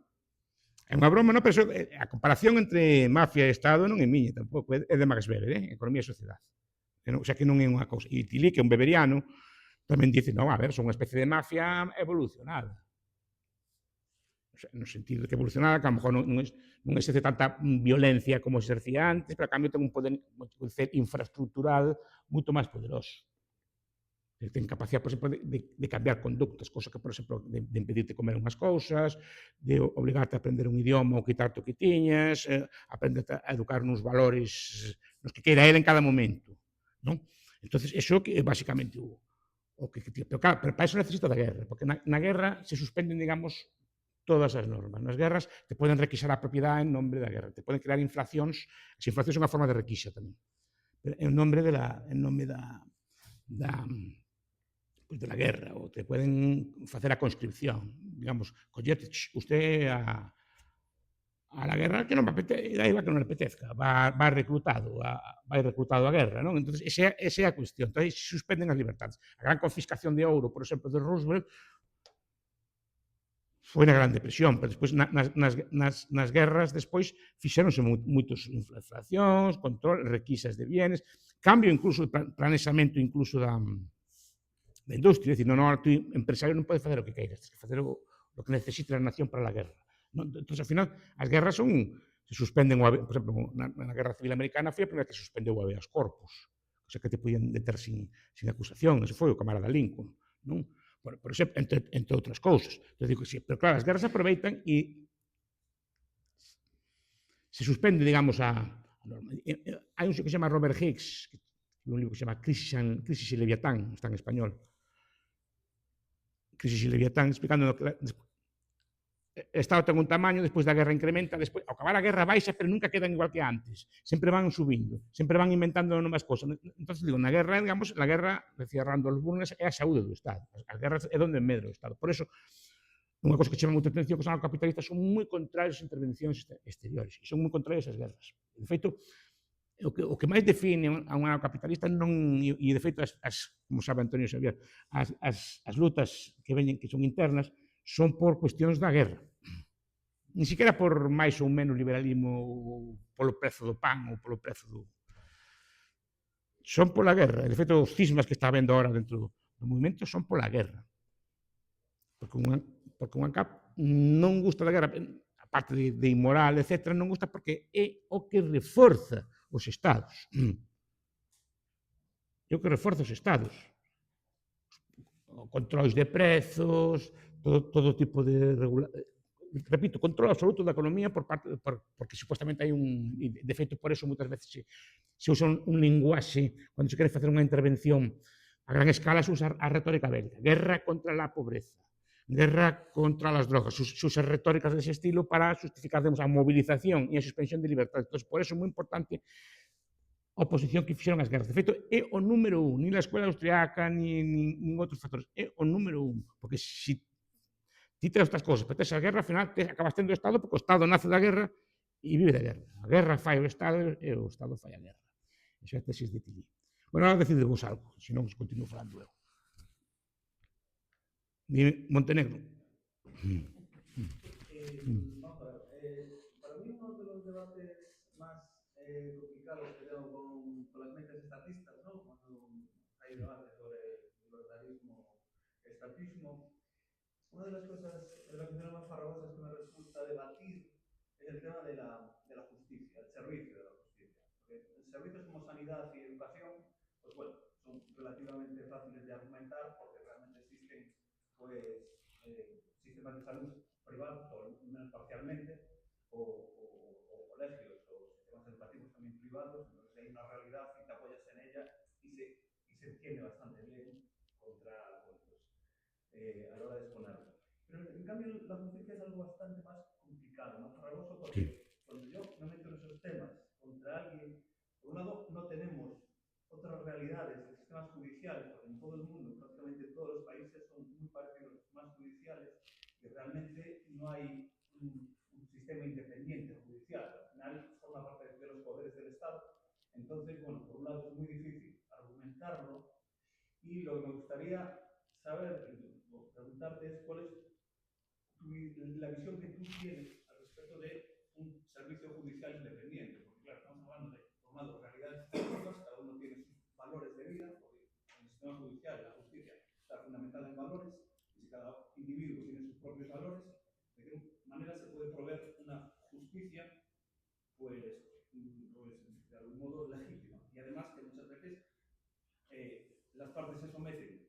É unha broma, non? Pero a comparación entre mafia e Estado non é miña tampouco, é de Max Weber, Economía e Sociedade. O sea, que non é unha cousa. E Tilly, que é un weberiano, tamén dice, non, a ver, son unha especie de mafia evolucionada. O sea, no sentido de que evolucionada, que a lo mejor non exerce tanta violencia como se exercía antes, pero a cambio ten un poder infraestructural moito máis poderoso. Ten capacidade, por exemplo, de cambiar conductas, cosa que, por exemplo, de impedirte comer unhas cousas, de obligarte a aprender un idioma ou quitarte o que tiñas, aprenderte a educar nos valores nos que queira ele en cada momento, non? Entonces, eso que é basicamente o que ti. Pero claro, pero para eso necesita da guerra, porque na guerra se suspenden, digamos, todas as normas. Nas guerras te poden requisar a propiedade en nombre da guerra, te poden crear inflacións, as inflacións son unha forma de requisa tamén, pero en nombre da, pois de la guerra, ou te poden facer a conscripción, digamos, collete usted a la guerra que non me apetece, da igual que non le apetezca, vai reclutado a guerra, non? Entonces, esa é a cuestión. Entón, se suspenden as libertades. A gran confiscación de ouro, por exemplo, de Roosevelt, foi na Gran Depresión, pero despois nas guerras despois fixéronse moitos inflacións, control, requisas de bienes, cambio incluso de planexamento incluso da industria, dicir, non, tu empresario non pode facer o que queiras, tens que facer o que necesite a nación para a guerra. Non? Entón, ao final, as guerras se suspenden, por exemplo, na Guerra Civil Americana foi a primeira que se suspendeu o habeas corpus, o sea, que te podían deter sin acusación, ese foi o camarada Lincoln, non? Por exemplo, entre outras cousas. Eu digo que sí, pero claro, as guerras aproveitan e se suspende, digamos, a norma. Hai un que se chama Robert Hicks, que un libro que se chama Crisis y Leviatán, está en español, Crisis y Leviatán, explicando que o Estado ten un tamaño, despois da guerra incrementa, despois, ao acabar a guerra baixa, pero nunca quedan igual que antes. Sempre van subindo, sempre van inventando novas cosas. Entón, digo, na guerra, digamos, la guerra, decía Randolph Burns, é a saúde do Estado. As guerras é onde medra o Estado. Por eso, unha cosa que chama moita atención que os anarcocapitalistas son moi contrarios ás intervencións exteriores e son moi contrarios ás guerras. De feito, o que máis define a un anarcocapitalista non, e de feito, como sabe Antonio Xavier, as lutas que veñen, que son internas, son por cuestións da guerra. Ni siquiera por máis ou menos liberalismo ou polo prezo do pan ou polo prezo do... Son pola guerra. De feito, os cismas que está habendo ahora dentro do movimento son pola guerra. Porque un ANCAP non gusta da guerra, aparte de inmoral, etc., non gusta porque é o que reforza os estados. É o que reforza os estados. Controis de prezos, todo tipo de repito, control absoluto da economía porque supuestamente hai de feito por eso moitas veces se usa un linguaxe, cando se quere facer unha intervención a gran escala se usa a retórica bélica, guerra contra a pobreza, guerra contra as drogas, se usa retóricas dese estilo para justificar, digamos, a movilización e a suspensión de libertad. Entón, por eso é moi importante a oposición que fixeron as guerras. De feito, é o número un, nin a escuela austriaca, nin outros factores. É o número un, porque se ti tes estas cousas, pero tes a guerra, ao final acabas tendo o Estado, porque o Estado nace da guerra e vive da guerra. A guerra fai o Estado e o Estado fai a guerra. Esa é a tesis de Tilly. Bueno, ahora decide vos algo, senón os continuo falando eu. Dime, Montenegro. Vamos a ver, para mí uno de los debates más complicados que tengo con las mentes estatistas, ¿no? Cuando hay debates sobre libertarismo, estatismo, una de las cosas, de las cuestiones más farragosas que me resulta debatir es el tema de la justicia, el servicio de la justicia. Porque servicios como sanidad y educación, pues bueno, son relativamente fáciles de argumentar porque realmente existen, pues, sistemas de salud privados, o al menos parcialmente, o colegios o sistemas educativos también privados, entonces hay una realidad y te apoyas en ella y se entiende bastante bien contra, pues, a la hora de exponerlo. Pero en cambio la justicia es algo bastante más complicado, más farragoso, porque cuando yo me meto en esos temas contra alguien, por un lado no tenemos otras realidades de sistemas judiciales, porque en todo el mundo, prácticamente todos los países son muy parecidos a sistemas judiciales y realmente no hay un sistema independiente judicial. Al final forma parte de los poderes del Estado. Entonces, bueno, por un lado es muy difícil argumentarlo y lo que me gustaría saber, preguntarte es cuál es la visión que tú tienes al respecto de un servicio judicial independiente, porque claro, estamos hablando de formados realidades históricas, cada uno tiene sus valores de vida, porque el sistema judicial, la justicia, está fundamentada en valores, y si cada individuo tiene sus propios valores, ¿de qué manera se puede proveer una justicia, pues de algún modo legítima? Y además que muchas veces las partes se someten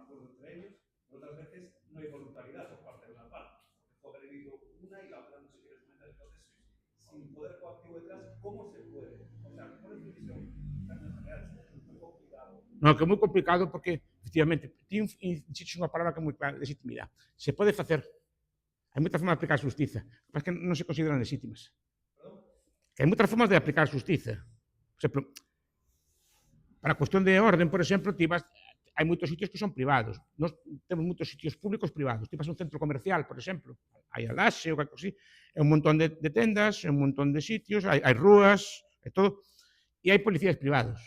acuerdo entre ellos, pero otras veces no hay voluntariedad por parte de una parte. Fue agredido una y la otra no se quiere someter. Entonces, sin poder coactivo detrás, ¿cómo se puede? O sea, ¿cuál es tu visión? En términos generales, es muy complicado. No, que é moi complicado porque, efectivamente, ti insistes unha palabra que é moi clara, legitimidade. Se pode facer, hai moitas formas de aplicar a xustiza, mas que non se consideran legítimas. Que hai moitas formas de aplicar a xustiza. Por exemplo, para a cuestión de orden, por exemplo, ti vas, hai moitos sitios que son privados. Nós temos moitos sitios públicos privados. Ti vas a un centro comercial, por exemplo, hai a Laxe ou algo así, é un montón de tendas, é un montón de sitios, hai rúas, é todo, e hai policías privados.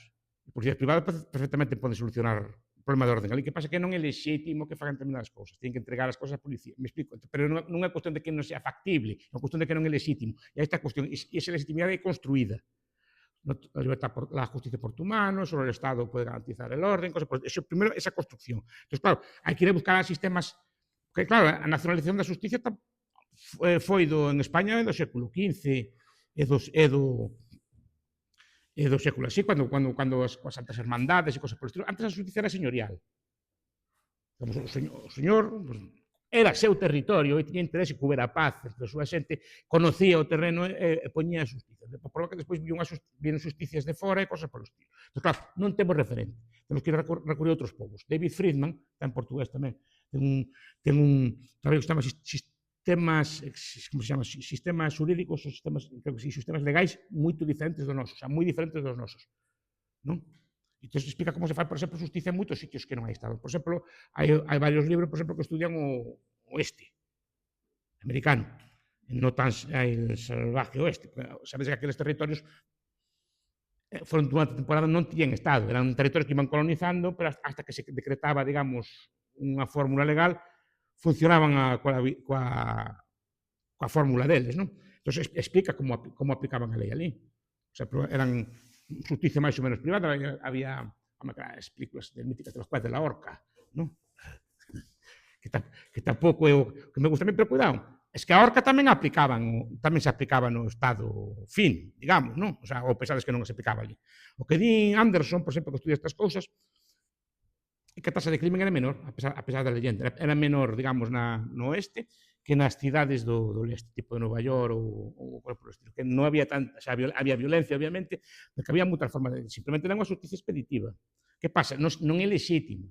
Os policías privados perfectamente poden solucionar o problema de orden. Ali que pasa que non é lexítimo que fagan determinadas cousas. Tienen que entregar as cousas á policía. Me explico? Pero non é cuestión de que non sea factible, é cuestión de que non é lexítimo. E esta cuestión, e esa legitimidade é construída. La libertad, la justicia por tu mano, solo el Estado puede garantizar el orden, cosas por eso. Primero, esa construcción. Entonces, claro, hai que ir a buscar a sistemas, que claro, a nacionalización da justicia foi en España do século XV e do século así, cando as Santas Hermandades e cosas por estilo. Antes a justicia era señorial. O señor pues, era seu territorio e tiña interese que houbera paz entre a súa xente, conocía o terreno e poñía a justicia. Por lo que despois viron justicias de fora e cosas por estilo. Entón, claro, non temos referente. Temos que ir recurrir a outros povos. David Friedman, está en portugués tamén, ten un traballo que se chama sistemas xurídicos ou sistemas legais moito diferentes dos nosos, xa moi diferentes dos nosos, non? Entón, explica como se fai, por exemplo, justicia en moitos sitios que non hai Estado. Por exemplo, hai varios libros, por exemplo, que estudian o oeste americano, non tan el salvaje oeste. Sabes que aqueles territorios foron durante a temporada non tiñan Estado, eran territorios que iban colonizando, pero hasta que se decretaba, digamos, unha fórmula legal, funcionaban coa fórmula deles, non? Entón, explica como aplicaban a lei ali. O sea, eran justicia máis ou menos privada, había as películas míticas de los Jueces de la Horca, non? Que tampouco é o que me gusta a mí, pero cuidado, es que a horca tamén se aplicaba no Estado fin, digamos, non? O sea, ou pensades que non se aplicaba ali. O que di Anderson, por exemplo, que estudia estas cousas, é que a tasa de crimen era menor, a pesar da leyenda. Era menor, digamos, no oeste que nas cidades do leste, tipo de Nova York ou por estilo. Que non había tanta, xa había violencia, obviamente, pero que había moitas formas de... Simplemente era unha justicia expeditiva. Que pasa? Non é lexítimo.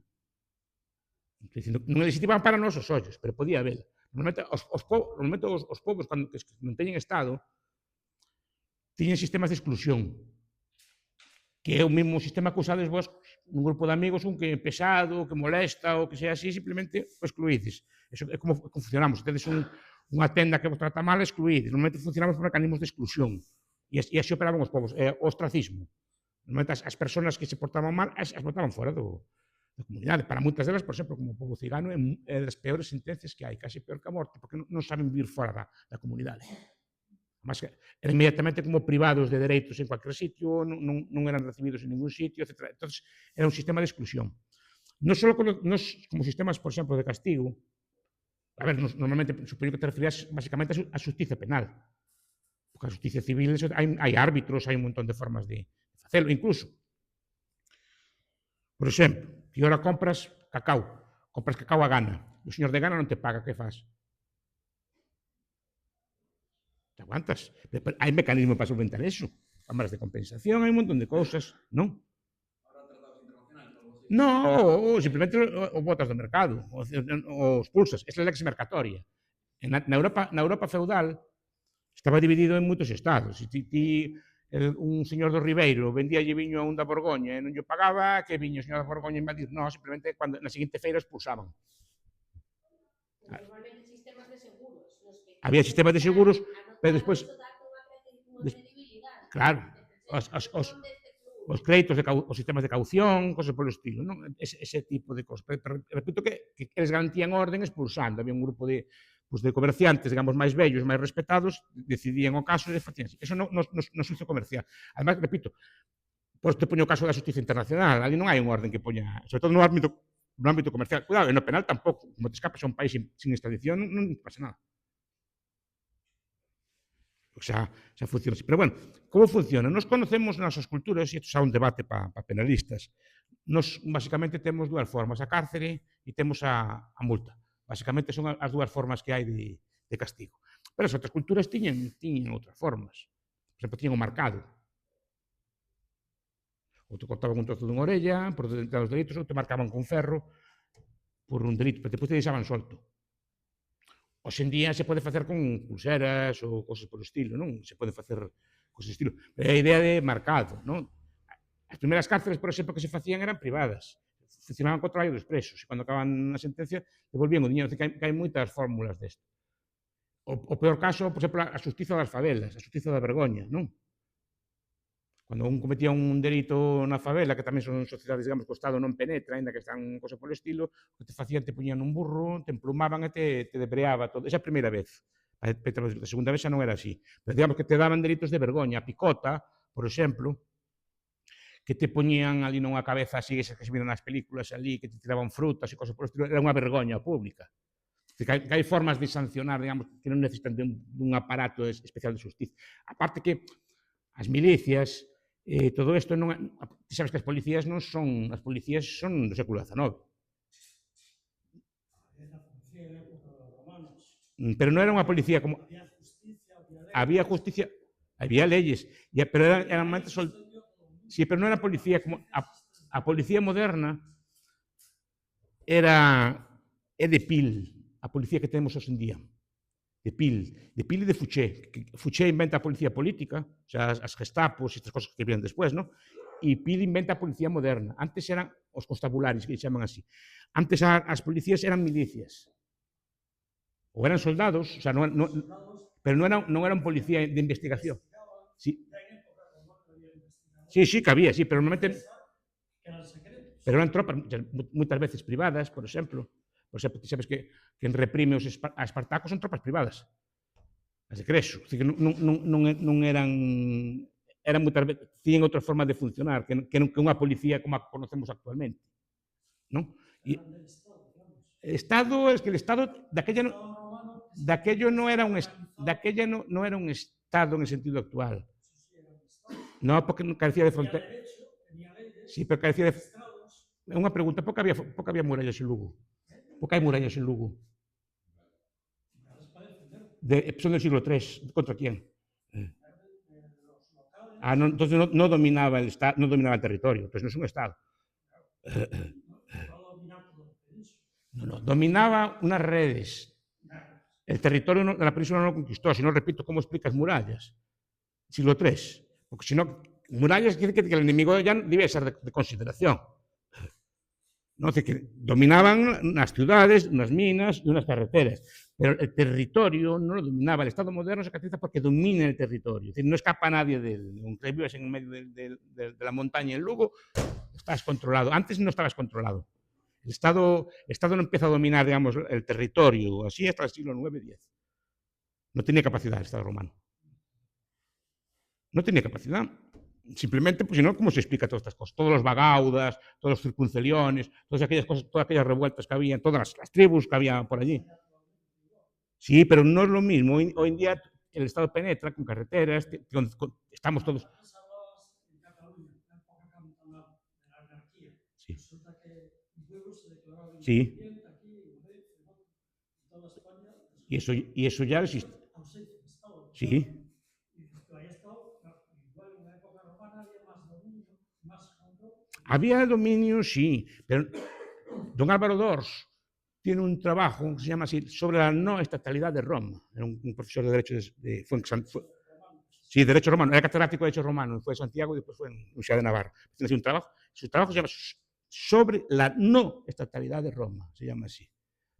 Non é lexítima para nós os ollos, pero podía haber. Normalmente os povos, cando non teñen Estado, tiñen sistemas de exclusión, que é o mesmo sistema que usades vos nun grupo de amigos, un que é pesado, que molesta, ou que sea así, simplemente o excluídes. Eso é como funcionamos. Tedes unha tenda que vos trata mal, excluídes. Normalmente funcionamos por mecanismos de exclusión. E así operaban os povos. O ostracismo. Normalmente as persoas que se portaban mal, as botaban fora da comunidade. Para moitas delas, por exemplo, como o povo cigano, é das peores sentencias que hai, casi peor que a morte, porque non saben vivir fora da comunidade. Mas eran inmediatamente como privados de dereitos en cualquier sitio, non eran recibidos en ningún sitio, etc. Entón, era un sistema de exclusión. Non só como sistemas, por exemplo, de castigo, a ver, normalmente, supoño que te referías basicamente a xusticia penal, porque a xusticia civil hai árbitros, hai un montón de formas de facelo, incluso, por exemplo, ti ahora compras cacao a gana, o señor de gana non te paga, que faz? Te aguantas. Pero hai mecanismo para solventar eso. Cámaras de compensación, hai un montón de cousas, non? Habrá tratados internacionales, algo así. Non, ou simplemente o botas do mercado, o expulsas. Esa é a lex mercatoria. Na Europa feudal estaba dividido en moitos estados. Se un señor do Ribeiro vendíalle viño a un da Borgoña e non lle pagaba, que viño o señor da Borgoña a invadir? Non, simplemente na seguinte feira expulsaban. Normalmente sistemas de seguros. Había sistemas de seguros, pero despois... Claro, os créditos, os sistemas de caución, cosas polo estilo, non? Ese tipo de cosas. Pero repito que eles garantían orden expulsando. Había un grupo de comerciantes, digamos, máis vellos, máis respetados, decidían o caso e facían así. Eso no xuicio comercial. Además, repito, por te poño o caso da justicia internacional, ali non hai un orden que poña, sobre todo no ámbito comercial. Cuidado, e no penal tampouco. Como te escapas a un país sin extradición, non pasa nada. Xa funciona así. Pero bueno, como funciona? Nos conocemos nas nosas culturas, e isto xa un debate para penalistas, Nos, basicamente, temos dúas formas, a cárcere e temos a multa. Basicamente, son as dúas formas que hai de castigo. Pero as outras culturas tiñan outras formas. Por exemplo, tiñan o marcado. Ou te cortaban un trozo dunha orella por detentar os delitos, ou te marcaban con ferro por un delito, pero depois te deixaban solto. Hoxe en día se pode facer con pulseras ou cosas polo estilo, non? Se pode facer cosas estilo. Pero a idea de marcado, non? As primeiras cárceles, por exemplo, que se facían eran privadas. Funcionaban co traballo dos presos. E cando acaban a sentencia, devolvían o diñeiro. Que hai moitas fórmulas desto. O peor caso, por exemplo, a xustiza das favelas, a xustiza da vergoña, non? Cando un cometía un delito na favela, que tamén son sociedades, digamos, que o Estado non penetra, aínda que están cosa polo estilo, o que te facían, te poñían un burro, te emplumaban e te debreaba todo. Esa é a primeira vez. A segunda vez xa non era así. Pero digamos que te daban delitos de vergoña. A picota, por exemplo, que te poñían ali nunha cabeza así, esas que se viran nas películas ali, que te tiraban frutas e cosas polo estilo, era unha vergoña pública. Que hai formas de sancionar, digamos, que non necesitan dun aparato especial de justicia. Aparte que as milicias, todo isto non é, ti sabes que as policías non son, as policías son do século XIX. Pero non era unha policía como... Había justicia, había leyes, pero eran máis sí, pero non era policía como... A policía moderna é de pil, a policía que temos hoxe en día. De pil e de Fouché. Fouché inventa a policía política, o sea, as gestapos e estas cosas que vienen despois, ¿no? E Pil inventa a policía moderna. Antes eran os constabulares, que chaman así. Antes as policías eran milicias. Ou eran soldados, o sea, pero non eran policía de investigación. Sí, sí, que había, sí, pero normalmente... Pero eran tropas, moitas veces privadas, por exemplo. Por exemplo, ti sabes que en reprime a Espartacos son tropas privadas. As de Creso. Que non eran... Eran moitas veces... Tiñen outra forma de funcionar, que unha policía como a que conocemos actualmente. Non? Estado, es que el Estado daquello non era un Estado en el sentido actual. Non, porque carecía de frontera. Sí, pero carecía de... É unha pregunta, por que había murallas en Lugo? Por que hai murallas en Lugo? Son del siglo III. Contra quién? Entonces no dominaba el Estado, no dominaba el territorio. Entonces no es un Estado. No, dominaba unas redes. El territorio de la península no lo conquistó. Si no, repito, ¿cómo explicas murallas? Siglo III. Porque si no, murallas quiere decir que el enemigo ya debía ser de consideración. ¿No? Es decir, que dominaban unas ciudades, unas minas y unas carreteras. Pero el territorio no lo dominaba. El Estado moderno se caracteriza porque domina el territorio. Es decir, no escapa nadie de él. Aunque vives en medio de la montaña en Lugo, estás controlado. Antes no estabas controlado. El Estado no empieza a dominar, digamos, el territorio así hasta el siglo IX-X. No tenía capacidad el Estado romano. No tenía capacidad. Simplemente, pues si no, ¿cómo se explica todas estas cosas? Todos los vagaudas, todos los circunceliones, todas aquellas cosas, todas aquellas revueltas que había, todas las tribus que había por allí. Sí, pero no es lo mismo. Hoy en día el Estado penetra con carreteras, estamos todos... Sí. Sí. Y eso ya existe. Sí. Había dominio, sí, pero don Álvaro d'Ors tiene un trabajo que se llama así, sobre la no estatalidad de Roma. Era un profesor de Derecho sí, Derecho Romano, era catedrático de Derecho Romano, fue de Santiago y después fue en Universidad de Navarra. Tiene un trabajo, su trabajo se llama sobre la no estatalidad de Roma, se llama así.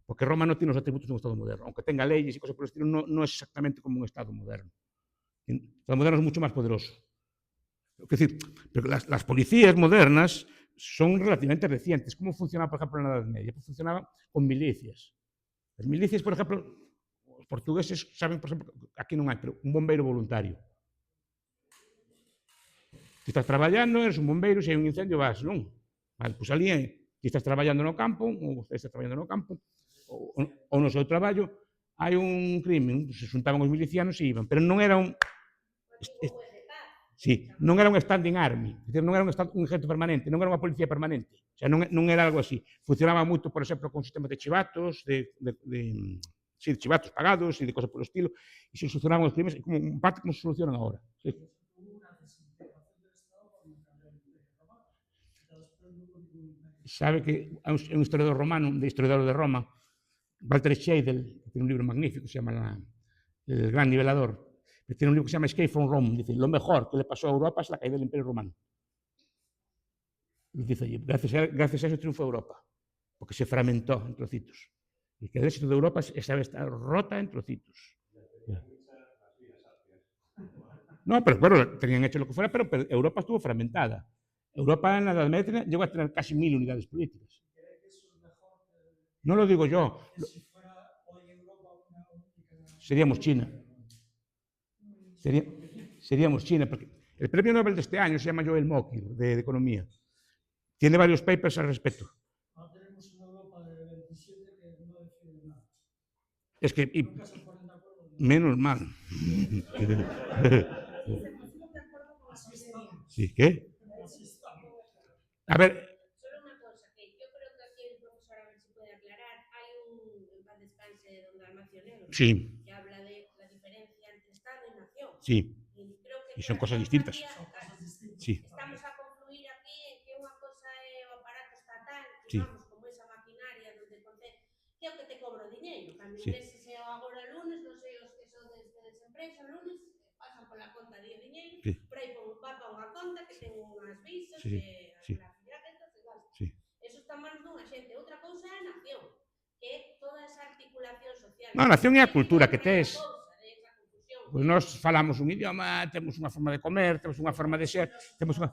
Porque Roma no tiene los atributos de un Estado moderno, aunque tenga leyes y cosas por el estilo, no es exactamente como un Estado moderno. El Estado moderno es mucho más poderoso. Es decir, pero las policías modernas son relativamente recientes. ¿Cómo funcionaba, por ejemplo, en la Edad Media? Pues funcionaba con milicias. Las milicias, por ejemplo, os portugueses saben, por ejemplo, aquí non hai, pero un bombeiro voluntario. Si estás traballando, eres un bombeiro, se hai un incendio, vas, non? Vale, pois ali, se estás traballando no campo, ou estás traballando no campo, ou no seu traballo, hai un crime, se xuntaban os milicianos e iban, pero non era un... Sí, non era un standing army, é dicir, non era un ejército permanente, non era unha policía permanente. O sea, non era algo así. Funcionaba moito, por exemplo, con sistemas de chivatos, sí, de chivatos pagados e de cosas polo estilo, e se solucionaban os crimes, como en parte como se solucionan agora. Sí. Sabe que é un historiador romano, de historiador de Roma, Walter Scheidel, que tiene un libro magnífico, se llama El Gran Nivelador, que tiene un libro que se llama Escape from Rome, dice, lo mejor que le pasó a Europa es la caída del Imperio Romano. Y dice, gracias a eso triunfó Europa, porque se fragmentó en trocitos. Y que el éxito de Europa esa vez está rota en trocitos. No, pero bueno, tenían hecho lo que fuera, pero Europa estuvo fragmentada. Europa en la Edad Media llegó a tener casi 1000 unidades políticas. No lo digo yo. Seríamos China. Seríamos China, porque el premio Nobel de este año se llama Joel Mokyr, de Economía. Tiene varios papers al respecto. Tenemos una Europa de 27 que no decide nada. Es que, menos mal. Sí, ¿qué? A ver. Solo una cosa, que yo creo que aquí el profesor, a ver si puede aclarar, hay un, en paz descanse, don Dalmacio Negro, Sí. que habla de la diferencia entre Estado y nación. Sí. Y creo que Y son cosas distintas. Sí. Estamos a concluir aquí en que unha cosa é o aparato estatal, Sí. digamos, como esa maquinaria donde que é o que te cobra o diñeiro. Cando Sí. ingreses agora o lunes, non sei, eso de desempresa, o lunes, pasan pola conta de diñeiro, Sí. pero aí va para unha conta que ten unhas visas, Sí. Sí. la filial, entonces gasta. Sí. Eso está en manos dunha xente. Outra cousa é a nación, que é toda esa articulación social. No, a nación é a cultura que tes. Pois nós falamos un idioma, temos unha forma de comer, temos unha forma de ser, temos unha...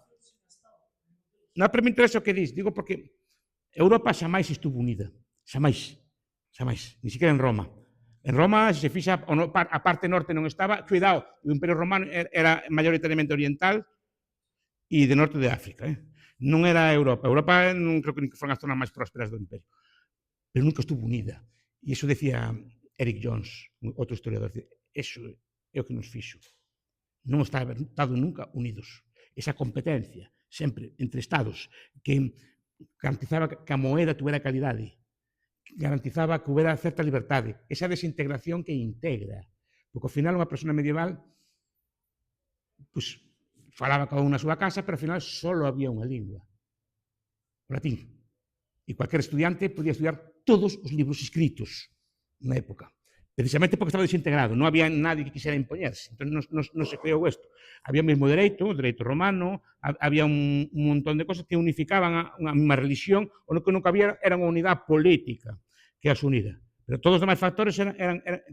Non, pero me interesa o que dis, digo porque Europa xamais estuvo unida, xamais, ni siquiera en Roma. En Roma, se fixa, a parte norte non estaba, cuidado, o Imperio Romano era maioritariamente oriental e de norte de África, non era Europa. Europa non creo que foran as zonas máis prósperas do Imperio, pero nunca estuvo unida. E iso decía Eric Jones, outro historiador, eso é o que nos fixo. Non está estado nunca unidos. Esa competencia, sempre, entre estados, que garantizaba que a moeda tuvera calidade, garantizaba que houbera certa liberdade, esa desintegración que integra. Porque ao final unha persona medieval pues, falaba cada unha na súa casa, pero ao final só había unha lingua, o latín. E cualquier estudiante podía estudiar todos os libros escritos na época. Precisamente porque estaba desintegrado, non había nadie que quixera impoñerse. Entón, non se creou isto. Había o mesmo dereito romano, había un montón de cosas que unificaban a mesma religión, o que nunca había era unha unidade política que as unida. Pero todos os demais factores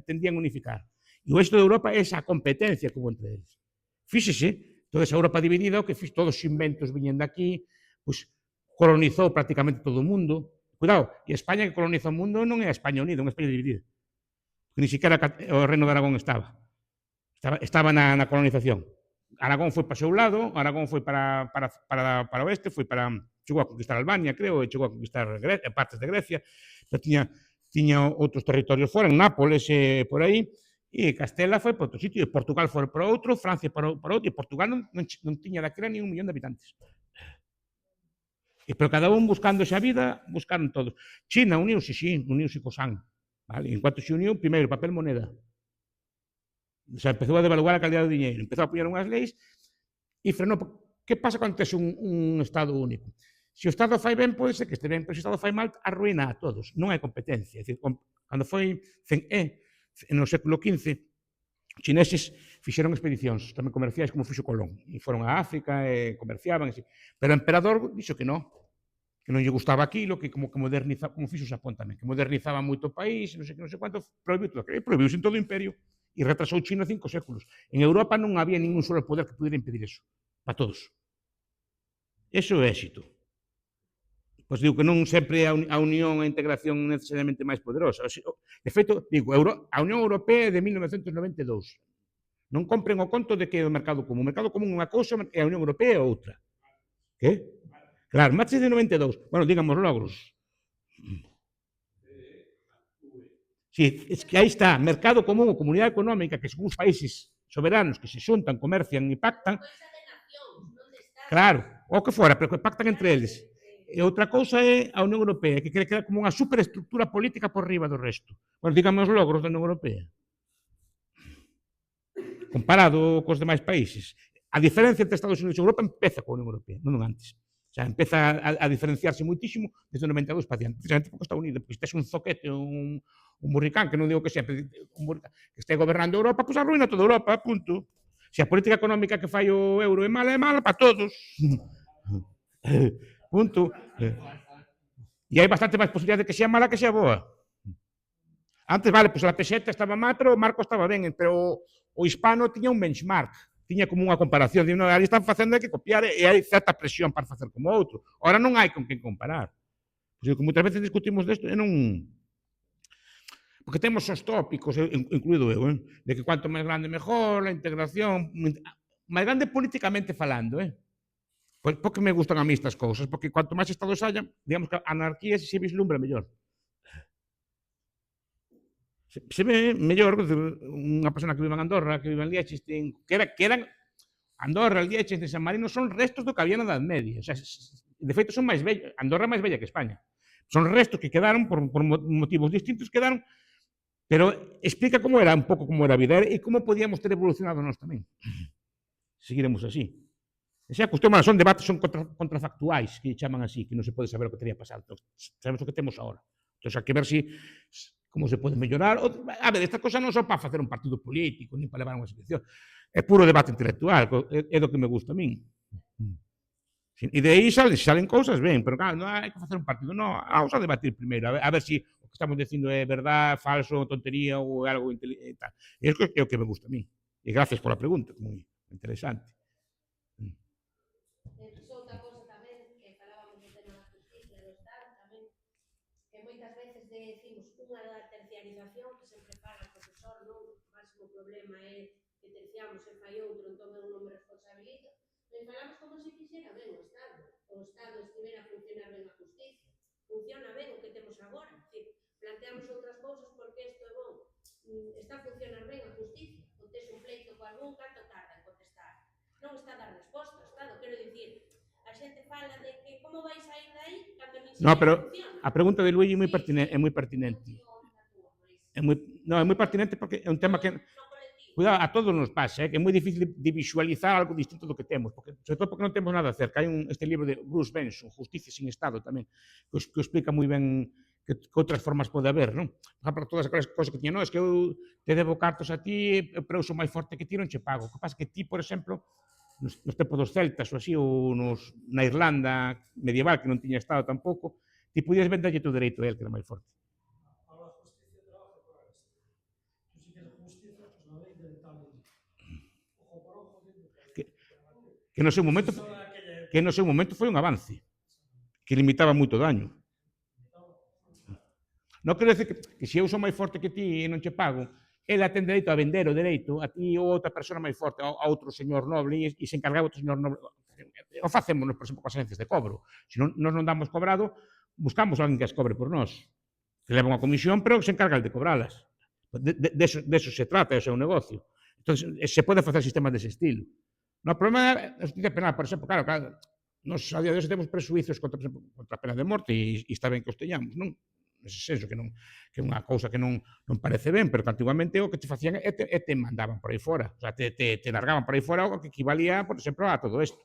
tendían a unificar. E o éxito de Europa é esa competencia que hubo entre eles. Fíxese, toda esa Europa dividida, o que fiz, todos os inventos viñen daqui, pues, colonizou prácticamente todo o mundo. Cuidado, e España que coloniza o mundo non é a España unida, é unha España dividida. Que ni siquiera o reino de Aragón estaba na colonización. Aragón foi para o seu lado, Aragón foi para o oeste, chegou a conquistar Albania, creo, e chegou a conquistar partes de Grecia, pero tiña outros territorios fora, en Nápoles e por aí, e Castela foi para outro sitio, e Portugal foi para outro, Francia para outro, e Portugal non tiña daquela ni 1 millón de habitantes. Pero cada un buscando esa vida, buscaron todos. China uniuse, sí, uniuse co San. Vale. En cuanto se uniu, primeiro, papel moneda. O sea, empezou a devaluar a calidad do diñeiro, empezou a poñer unhas leis e frenou. Que pasa cando tes un Estado único? Se o Estado fai ben, pode ser que este ben, pero se o Estado fai mal, arruina a todos. Non hai competencia. É dicir, cando foi no século XV, os chineses fixeron expedicións tamén comerciais como fixo Colón. E foron a África e comerciaban. Pero o emperador dixo que non lle gustaba aquilo, que como modernizaba, como fixo o Xapón tamén, que modernizaba moito o país, non sei quanto, prohibiu todo aquilo, prohibiuse en todo o imperio e retrasou China 5 séculos. En Europa non había ningún solo poder que pudiera impedir eso, para todos. Eso é éxito. Pois digo que non sempre a unión e a integración necesariamente máis poderosa. De feito, digo, a Unión Europea é de 1992. Non compren o conto de que é o mercado común. O mercado común é unha cousa e a Unión Europea é outra. Que? Claro, marcha de 92. Bueno, digamos logros. Sí, es que aí está, mercado común, comunidade económica, que son os países soberanos que se xuntan, comercian e pactan, nacións, non de estados. Claro, o que fora, pero que pactan entre eles. E outra cousa é a Unión Europea, que quere crear como unha superestructura política por riba do resto. Bueno, dígame os logros da Unión Europea. Comparado cos demais países. A diferencia entre Estados Unidos e Europa empeza coa Unión Europea, non antes. O sea, empeza a diferenciarse muitísimo desde o 92 para diante. Precisamente porque está unida, porque este é un zoquete, un burricán, que non digo que sempre, un burricán, que este gobernando Europa, pois arruina toda Europa, punto. Se a política económica que fai o euro é mala para todos. Punto. E hai bastante máis posibilidade de que sea mala que sea boa. Antes, vale, pois a peseta estaba mal, pero o marco estaba ben, pero o hispano tiña un benchmark, tiña como unha comparación, digo, ali están facendo que copiar e hai certa presión para facer como outro. Ora non hai con quen comparar. Pois que moitas veces discutimos desto e non... Porque temos os tópicos, incluído eu, de que cuanto máis grande mellor, a integración, máis grande políticamente falando, Pois porque me gustan a mí estas cousas, porque cuanto máis estados haya, digamos que a anarquía se vislumbra mellor. Se ve mellor, unha persona que vive en Andorra, que vive en Liechtenstein, que eran Andorra, Liechtenstein, San Marino, son restos do que había na Edad Media. O sea, de feito, son máis vellos. Andorra é máis bella que España. Son restos que quedaron, por motivos distintos, quedaron, pero explica como era, un pouco como era a vida e como podíamos ter evolucionado nós tamén. Seguiremos así. E xa, cuestión, son debates, son contrafactuais, que chaman así, que non se pode saber o que teria pasado. Entón, sabemos o que temos agora. Entón, hai que ver si como se pode mellorar. A ver, esta cosa non son para facer un partido político, nin para levar unha selección. É puro debate intelectual, é do que me gusta a min. E de aí salen cousas ben, pero claro, non hai que facer un partido, non, vamos a debatir primeiro, a ver si o que estamos dicindo é verdad, falso, tontería ou algo inteligente. E iso é o que me gusta a min. E gracias pola pregunta, moi interesante. Outra cousa tamén, que falábamos do tema da justicia do Estado tamén, que moitas veces decimos unha da terciarización, que sempre fala o profesor, non? O máximo problema é que terciamos e fai outro, entón eu non me responsabilizo. Pero falamos como se fixera ben o Estado. O Estado estivera a funcionar ben a justicia. Funciona ben o que temos agora. É dicir, planteamos outras cousas porque isto é bon. Está a funcionar ben a justicia. O tes un pleito co algún, canto tarda en contestar? Non está a dar resposta o Estado. Quero dicir, a xente fala de que como vai sair dai cando nin No, pero funciona. a pregunta de Luigi é moi pertinente. É moi pertinente porque é un tema que, cuidado, a todos nos pasa, que é moi difícil de visualizar algo distinto do que temos, porque, sobre todo porque non temos nada cerca. Hai este libro de Bruce Benson, Justicia sin Estado, tamén, que explica moi ben que outras formas pode haber, non? Por exemplo, todas aquelas cousas que tiña, non, es que eu te debo cartos a ti, pero eu sou máis forte que ti, non che pago. O que pasa é que ti, por exemplo, nos tempos dos celtas ou así, ou na Irlanda medieval, que non tiña Estado tampouco, ti podías venderlle o dereito a él, que era máis forte. Ahora la justicia trabaja por esto. Tú si quieres justicia, pues la ley directamente. Ojo por ojo, Que no seu momento foi un avance, que limitaba moito daño. Non quero decir que se eu sou máis forte que ti e non che pago, ela ten dereito a vender o dereito a ti ou outra persona máis forte, a outro señor noble, e se encargaba outro señor noble. O facémonos, por exemplo, coas herencias de cobro. Se non damos cobrado, buscamos a alguén que as cobre por nós. Que leva unha comisión, pero se encarga de cobralas. De eso se trata, é o seu negocio. Entón, se pode facer sistemas dese estilo. No, o problema é a justicia penal, por exemplo, claro, nos a día de hoxe temos presuizos contra a pena de morte e está ben que os teñamos, non? Nese senso, que é unha cousa que non parece ben, pero que antiguamente o que te facían é te mandaban por aí fora. O sea, te largaban por aí fora o que equivalía, por exemplo, a todo isto.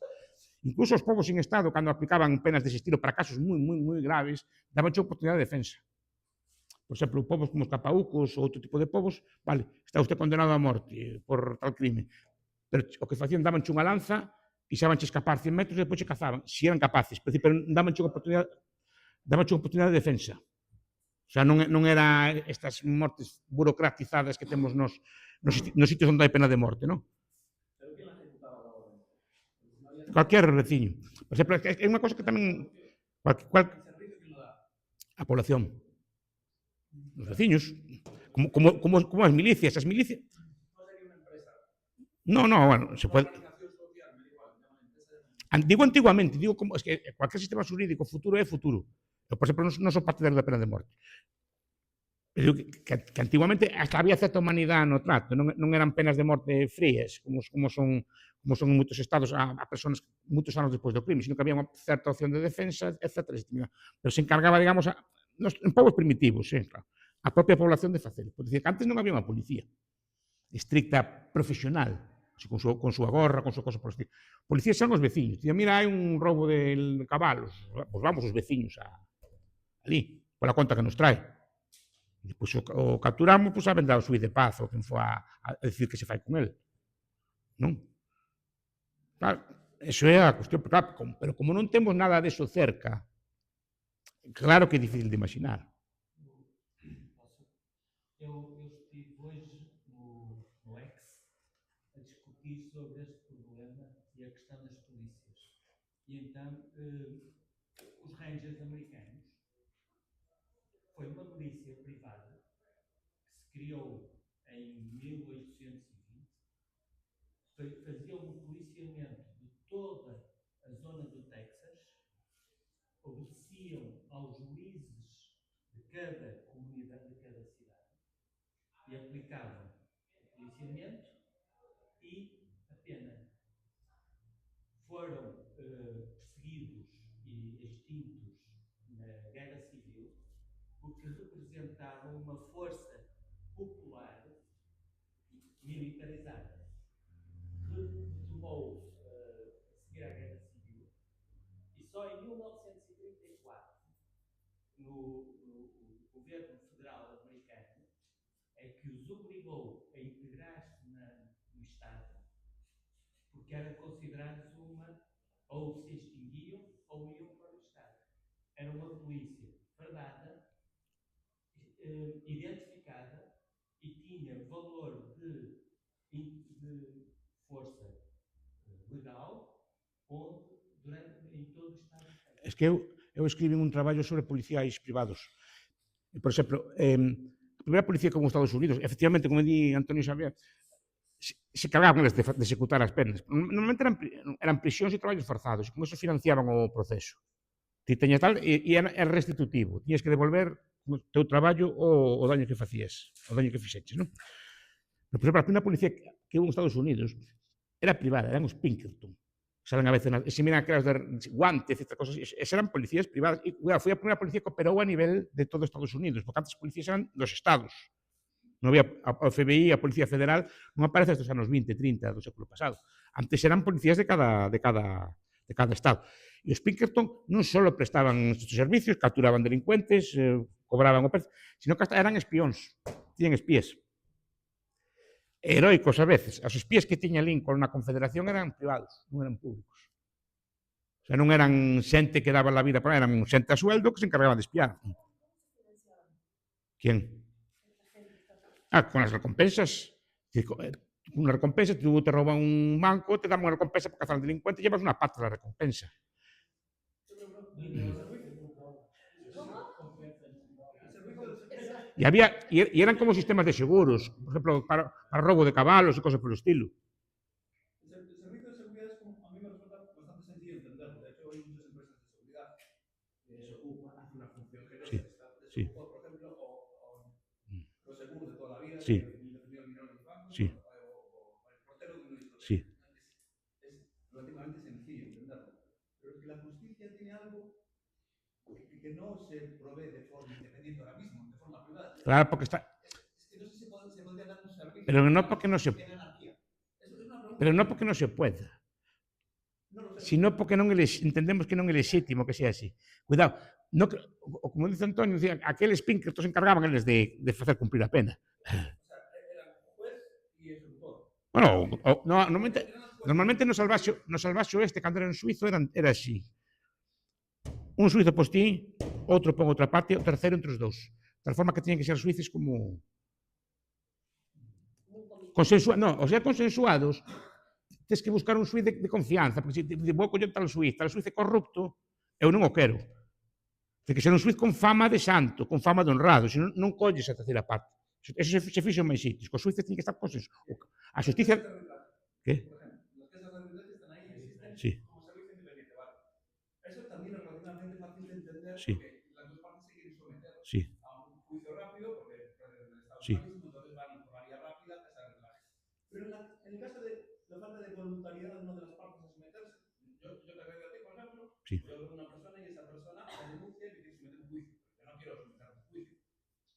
Incluso os povos sin Estado, cando aplicaban penas dese estilo para casos moi graves, daban oportunidade de defensa. Por exemplo, povos como os capaucos ou outro tipo de povos, vale, está usted condenado a morte por tal crime, pero o que facían, dabanche unha lanza e xa vanche escapar 100 metros e depois che cazaban, se eran capaces, pero dabanche unha oportunidade de defensa. O sea, non era estas mortes burocratizadas que temos nos sitios onde hai pena de morte, non? Pero quen la ejecutaba la orden? Cualquier veciño. Por exemplo, é unha cosa que tamén... ¿El servicio quién lo da? A población. Os veciños. Como as milicias. As milicias... No sería una empresa. No, bueno, se pode... Organización social, me da igual, llaman empresa de... Digo antiguamente, es que cualquier sistema xurídico futuro é futuro. Eu, por exemplo, non son partidario da pena de morte. Pero que antiguamente hasta había certa humanidade no trato, non eran penas de morte frías, como son en moitos estados a persoas moitos anos despois do crime, sino que había unha certa opción de defensa, etc. Pero se encargaba, digamos, en povos primitivos, claro, a propia población de facelo. Por dicir que antes non había unha policía estricta profesional, así, con súa gorra, con súa cosa por estilo. Policías son os veciños. Dicían, mira, hai un roubo de cabalos. Pois vamos os veciños ali, pola conta que nos trae. E depois o capturamos, pois a vendrá o xuiz de paz ou quen foi a decir que se fai con el. Non? Claro, eso é a cuestión, pero como non temos nada deso cerca, claro que é difícil de imaginar. Eu estive hoje no X a discutir sobre este problema e a questão das polícias. E então, os Rangers americanos foi uma polícia privada que se criou em 1820, fazia um policiamento de toda a zona do Texas, obedeciam aos juízes de cada comunidade, de cada cidade, e aplicavam o policiamento e a pena. Foram perseguidos e extintos na Guerra Civil porque representavam uma força popular militarizada que tomou a seguir à Guerra Civil, e só em 1934 no governo federal americano é que os obrigou a integrar-se no Estado, porque eram considerados ou se extinguiam ou iam para o Estado. Era uma polícia fardada, identificada e tinha valor de força legal em todo o Estado. Es que eu escribí un traballo sobre policiais privados. Por exemplo, a primeira policía como os Estados Unidos, efectivamente, como di Antonio Xavier, se cargaban eles de executar as penas. Normalmente eran prisións e traballos forzados, e con eso financiaban o proceso. Ti teñas tal, e era restitutivo. Tiñas que devolver o teu traballo o daño que facías, o daño que fixeches, non? Pero, por exemplo, a primeira policía que hubo en Estados Unidos era privada, eran os Pinkerton. Salen a veces, se miran aquelas de guantes, etc. cosas, eran policías privadas. E, foi a primeira policía que operou a nivel de todo Estados Unidos, porque antes as policías eran dos estados. Non había o FBI, a Policía Federal, non aparece estes anos 20, 30 do século pasado. Antes eran policías de cada estado. E os Pinkerton non só prestaban estes servicios, capturaban delincuentes, cobraban o precio, sino que hasta eran espións, tiñan espías. Heroicos a veces. Os espías que tiña Lincoln na Confederación eran privados, non eran públicos. O sea, non eran xente que daba a vida para eran xente a sueldo que se encargaban de espiar. ¿Quién? Con as recompensas. Unha recompensa, tú te roban un banco, te dan unha recompensa para cazar al delincuente e llevas unha parte da recompensa. E eran como sistemas de seguros, por exemplo, para roubo de cabalos e cosas polo estilo. El servicio de seguridad es como, a mí me resulta bastante sencillo entenderlo. De hecho, hay muchas empresas de seguridad que se ocupan, hacen una función generosa. Sí. Por ejemplo, o los seguros de toda la vida, Sí. que defendió el dinero de los bancos, Sí. o el portero de una discoteca. Sí. Es relativamente sencillo entenderlo. Pero es que la justicia tiene algo que no se provee de forma independiente ahora mismo, de forma privada. Claro, porque está... Es que no sé si se podría dar un servicio. Pero no porque no se... Pero non porque non se pueda, sino porque non entendemos que non é lexítimo que sea así. Cuidado, como dice Antonio, aqueles Pinkerton se encargaban eles de facer cumprir a pena. Era juez y ejecutor. Bueno, normalmente no salvaxo este, cando era en suizo, era así. Un suizo pos ti, outro pon outra parte, o terceiro entre os dous. De tal forma que tiñen que ser suíces como... consensuados, tens que buscar un suíz de confianza, porque se vou coller tal suíz é corrupto, eu non o quero. Ten que ser un suíz con fama de santo, con fama de honrado, senón non colles a terceira parte. Eso se fixo en máis sitios, que os suíces tiñen que estar consensuados. A xusticia... ¿Qué? Por ejemplo, las casas de arbitraje están ahí, existen Sí. como servicio independiente, ¿vale? Eso también es relativamente fácil de entender, Sí. porque las dos partes se quieren someter Sí. a un juicio rápido, porque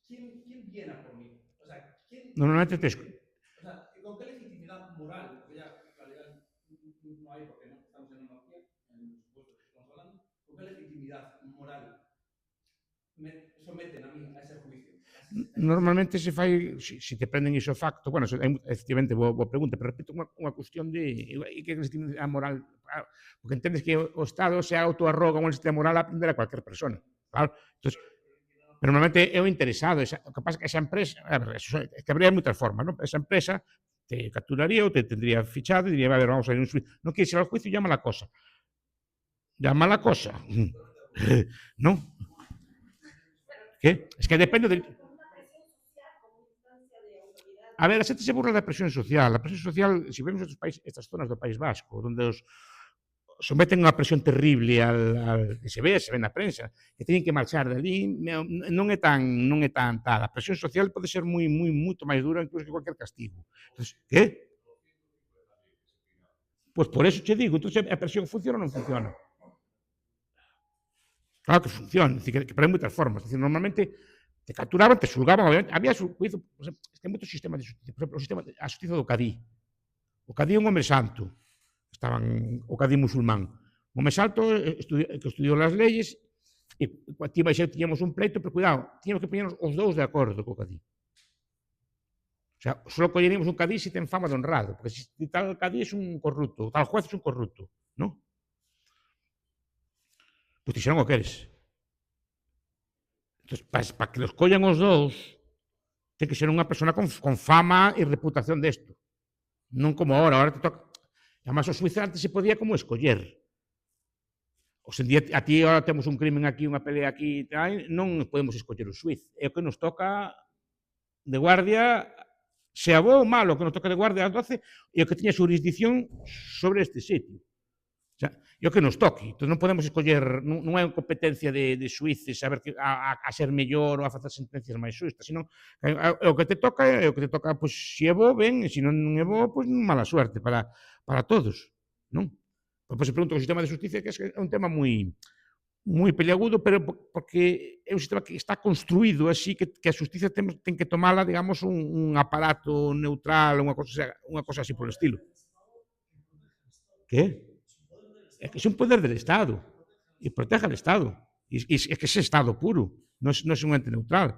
¿quién viene a por mí? O sea, ¿quién... Normalmente te... O sea, ¿con qué legitimidad moral? Porque ya, la legal no hay, porque no estamos en monarquía, en los supuestos que estamos hablando. ¿Con qué legitimidad moral me someten a mí a ese juicio? Normalmente se fai, se te prenden iso facto, bueno, efectivamente, boa pregunta, pero repito, unha cuestión de, e que a moral, claro, porque entendes que o Estado se autoarroga unha sistema moral a aprender a cualquier persona, claro, entón, pero normalmente é o interesado, o que pasa é que esa empresa, a ver, é que habría moitas formas, non? Esa empresa te capturaría ou te tendría fichado e diría, a ver, vamos a ir a un juicio, non quieres ir ao juicio, llama la cosa, non? Que? Es que depende de... A ver, a xente se burla da presión social. A presión social, se vemos estes países, estas zonas do País Vasco, onde os someten unha presión terrible que se ve na prensa, que teñen que marchar de ali, non é tan tal. A presión social pode ser moito máis dura incluso que cualquier castigo. Entonces, que? Pois por eso che digo, entonces a presión funciona ou non funciona? Claro que funciona, pero hai moitas formas. Decir, normalmente te capturaban, te xulgaban, obviamente. Había xuizo, es que hai moitos sistemas de justicia. Por exemplo, a justicia do Cadí. O Cadí é un home santo. O Cadí musulmán. Un home santo que estudiou as leyes e ti vai ser, tiñamos un pleito, pero cuidado, tiñamos que poñernos os dous de acordo co Cadí. O sea, só colleríamos un Cadí se ten fama de honrado, porque se tal Cadí é un corrupto, tal juez é un corrupto, non? Pois dixeron o que eres. Entón, para que los collan os dous, ten que ser unha persona con fama e reputación desto. Non como ahora te toca... Además, o xuiz antes se podía como escoller. Os en día, a ti ahora temos un crimen aquí, unha pelea aquí, non podemos escoller o xuiz. É o que nos toca de guardia, sea bo ou malo, o que nos toca de guardia ás 12, e o que tiña jurisdicción sobre este sitio. O sea, é o que nos toque. Entón non podemos escoller, non é unha competencia de xuíces saber a ser mellor ou a facer sentencias máis xustas, senón é o que te toca, pois se é bo, ben, e se non é bo, pois mala suerte para todos, non? Pois se pregunto o sistema de xusticia que é un tema moi peliagudo, pero porque é un sistema que está construído así que a xusticia ten que tomala, digamos, un aparato neutral, unha cosa así polo estilo. Que? É que é un poder del Estado e protege al Estado. E é que é Estado puro, non é un ente neutral.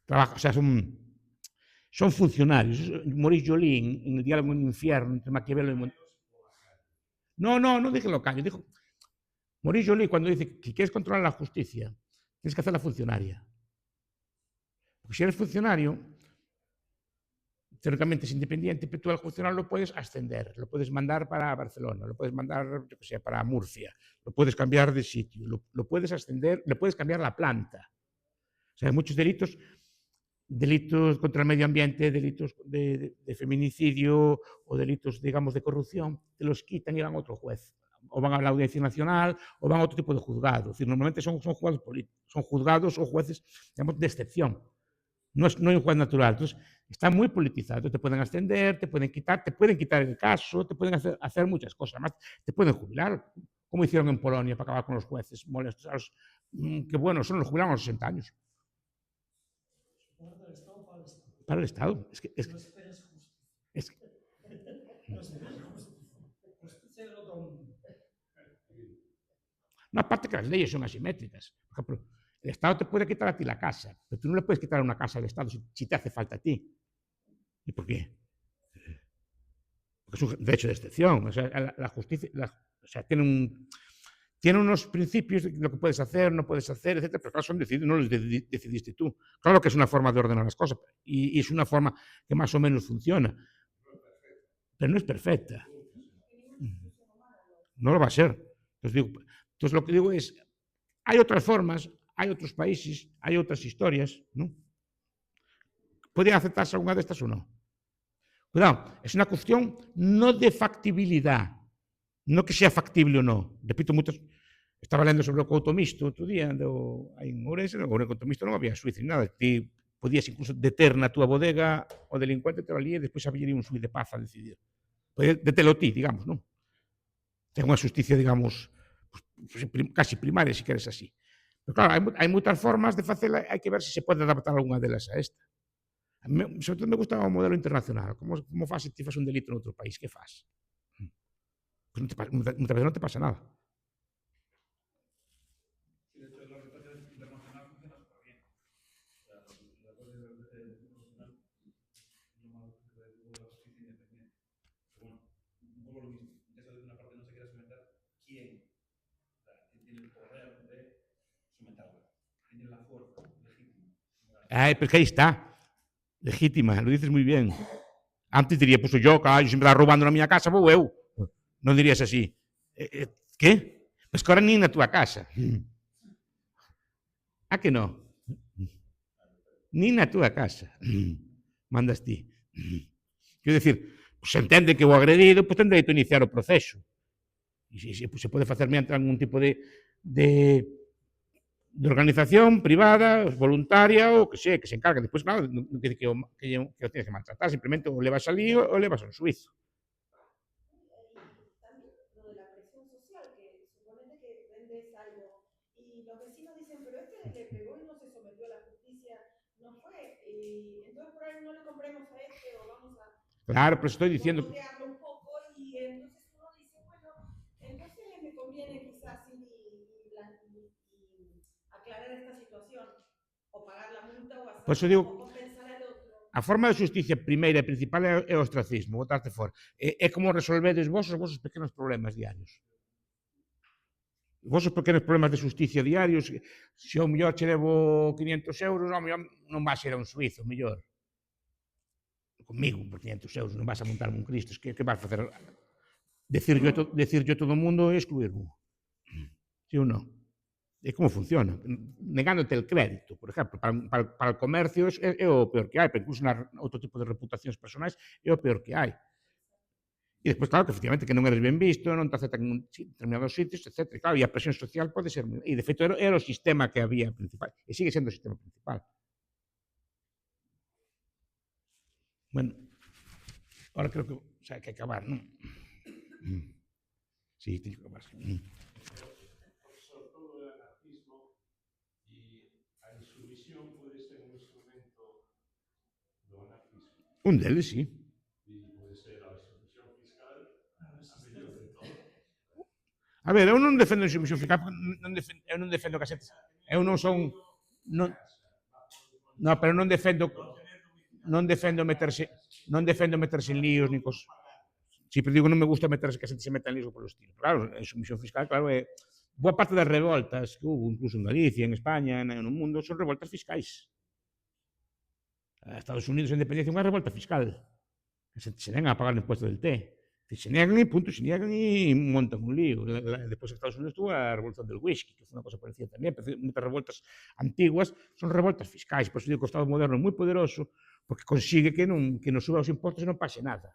Trabaja, o sea, son funcionarios. Maurice Joly, en El diálogo en el infierno, entre Maquiavelo y... No dije locaño, dijo... Maurice Joly, cuando dice que quieres controlar la justicia, tienes que hacerla funcionaria. Porque si eres funcionario, teóricamente es independiente, pero tú al funcionario lo puedes ascender, lo puedes mandar para Barcelona, lo puedes mandar, yo que sé, para Murcia, lo puedes cambiar de sitio, lo puedes ascender, le puedes cambiar la planta. O sea, hay muchos delitos contra el medio ambiente, delitos de feminicidio o delitos, digamos, de corrupción, te los quitan y van a otro juez. O van a la Audiencia Nacional o van a otro tipo de juzgado. Es decir, normalmente son juzgados políticos, son juzgados o jueces, digamos, de excepción. No hay un juez natural. Entonces, está muy politizado. Te pueden ascender, te pueden quitar el caso, te pueden hacer muchas cosas. Además, te pueden jubilar, como hicieron en Polonia para acabar con los jueces molestos. Que bueno, solo los jubilaron a los 60 años. Para el Estado. Es que No esperes justicia. No esperes justicia. Justicia es otro... No, aparte que las leyes son asimétricas. Por ejemplo, el Estado te puede quitar a ti la casa, pero tú no le puedes quitar una casa al Estado si te hace falta a ti. ¿Y por qué? Porque es un derecho de excepción. O sea, la justicia tiene unos principios de lo que puedes hacer, no puedes hacer, etcétera, pero claro, son decididos, no los decidiste tú. Claro que es una forma de ordenar las cosas y es una forma que más o menos funciona, pero no es perfecta. No lo va a ser. Entonces lo que digo es, hay otras formas, hay otros países, hay otras historias, ¿no? ¿Podrían aceptarse alguna de estas o no? Cuidado, es una cuestión no de factibilidad, no que sea factible o no. Repito, estaba lendo sobre o couto mixto outro día, aí en Ourense, no couto mixto non había xuiz ni nada. Ti podías incluso deter na túa bodega o delincuente, te valía e despois había un xuiz de paz a decidir. Podías detelo ti, digamos, non? Ten unha xusticia, digamos, casi primaria, se queres así. Pero claro, hai moitas formas de facela, hai que ver se se pode adaptar algunha delas a esta. A mí, sobre todo me gusta o modelo internacional. Como faz se ti fas un delito noutro país? Que faz? Pues moitas veces non te pasa nada. Sí, de hecho, la reparación internacional funciona súper bien. O sea, la cosa internacional es lo malo que se puede decir de la justicia independiente. Pero bueno, un poco lo mismo. En caso de que una parte no se quiera someter, ¿quién? O sea, ¿quién tiene el poder de someterla? ¿Quién tiene la fuerza legítima? Pero que aí está. Legítima, lo dices moi bien. Antes diría, pues yo, caballo, se me está roubando na miña casa, vou eu. Non dirías así. Que? Pois que ahora nin na túa casa. A que non? Nin na túa casa. Mandas ti. Quero dicir, se entende que o agredido, pois ten dereito a iniciar o proceso. E se pode facer mediante algún tipo de organización privada, voluntaria, ou que se encarga. Despois, claro, non quer que o tienes que maltratar, simplemente o levas ali ou levas a un suizo. También lo de la presión social, que suponete que vendes algo y los vecinos dicen, pero este le pegó y no se sometió a la justicia, no fue, y entonces por ahí no le compremos a este o vamos a Claro, pero estoy diciendo... boicotearlo un poco y entonces uno dice, bueno, entonces me conviene quizás ir y aclarar esta situación o pagar la multa o hacer Por eso digo, o compensar al otro. a forma de xusticia primeira e principal é o ostracismo, botarte fora. É como resolvedes vos os vosos pequenos problemas diarios. Os vosos pequenos problemas de xusticia diarios, se ao mellor che levo 500 euros, ao mellor non vas ir a un suizo, mellor. Comigo, por 500 euros, non vas a montarme un Cristo. Que vas facer? Decirlo a todo o mundo e excluirme. Sí ou non? É como funciona. Negándote el crédito, por exemplo, para o comercio é o peor que hai, pero incluso outro tipo de reputacións personais é o peor que hai. E despois, claro, que efectivamente que non eres ben visto, non te aceptan en determinados sitios, etc. Claro, e a presión social pode ser... E, de feito, era o sistema que había principal. E sigue sendo o sistema principal. Bueno, ahora creo que hai que acabar, non? Sí, teño que acabar. Sobre todo el anarquismo y a insumisión puede ser un instrumento do anarquismo. Un deles, sí. Y puede ser a insumisión fiscal a mellor de todo. A ver, eu non defendo a insumisión fiscal, eu non defendo que a xente... Eu non son... Non, pero non defendo meterse en líos ni cos... Sempre digo, non me gusta meterse, que a xente se meta en líos polo estilo. Claro, a insumisión fiscal, claro, é... Boa parte das revoltas que hubo, incluso en Galicia, en España, no mundo, son revoltas fiscais. A Estados Unidos, a independencia, é unha revolta fiscal. Se negan a pagar o impuesto del té. Se negan e punto, se negan e montan un lío. Despois Estados Unidos tuvo a revolución del whisky, que foi unha cosa parecida tamén, pero moitas revoltas antiguas son revoltas fiscais. Por eso digo que o Estado moderno é moi poderoso, porque consigue que nos suba os impostos e non pase nada.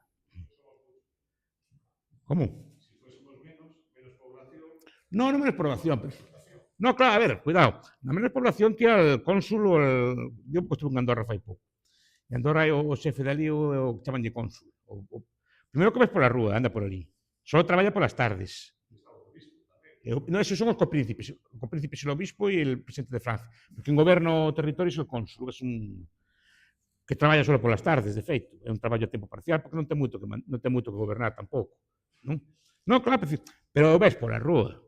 Como? Si fuésemos menos población... No, non menos población. No, claro, a ver, cuidado. Na menos población que al cónsul, eu estuve en Andorra fai pouco. E Andorra é o xefe dali, o que chaman de cónsul. Primeiro que ves pola rúa, anda por ali. Só traballa polas tardes. No, esos son os copríncipes. O copríncipe é o obispo e o presidente de Francia. Porque en goberno o territorio é o cónsul, que traballa só polas tardes, de feito. É un traballo a tempo parcial, porque non ten moito que gobernar tampouco. Non, claro, pero ves pola rúa.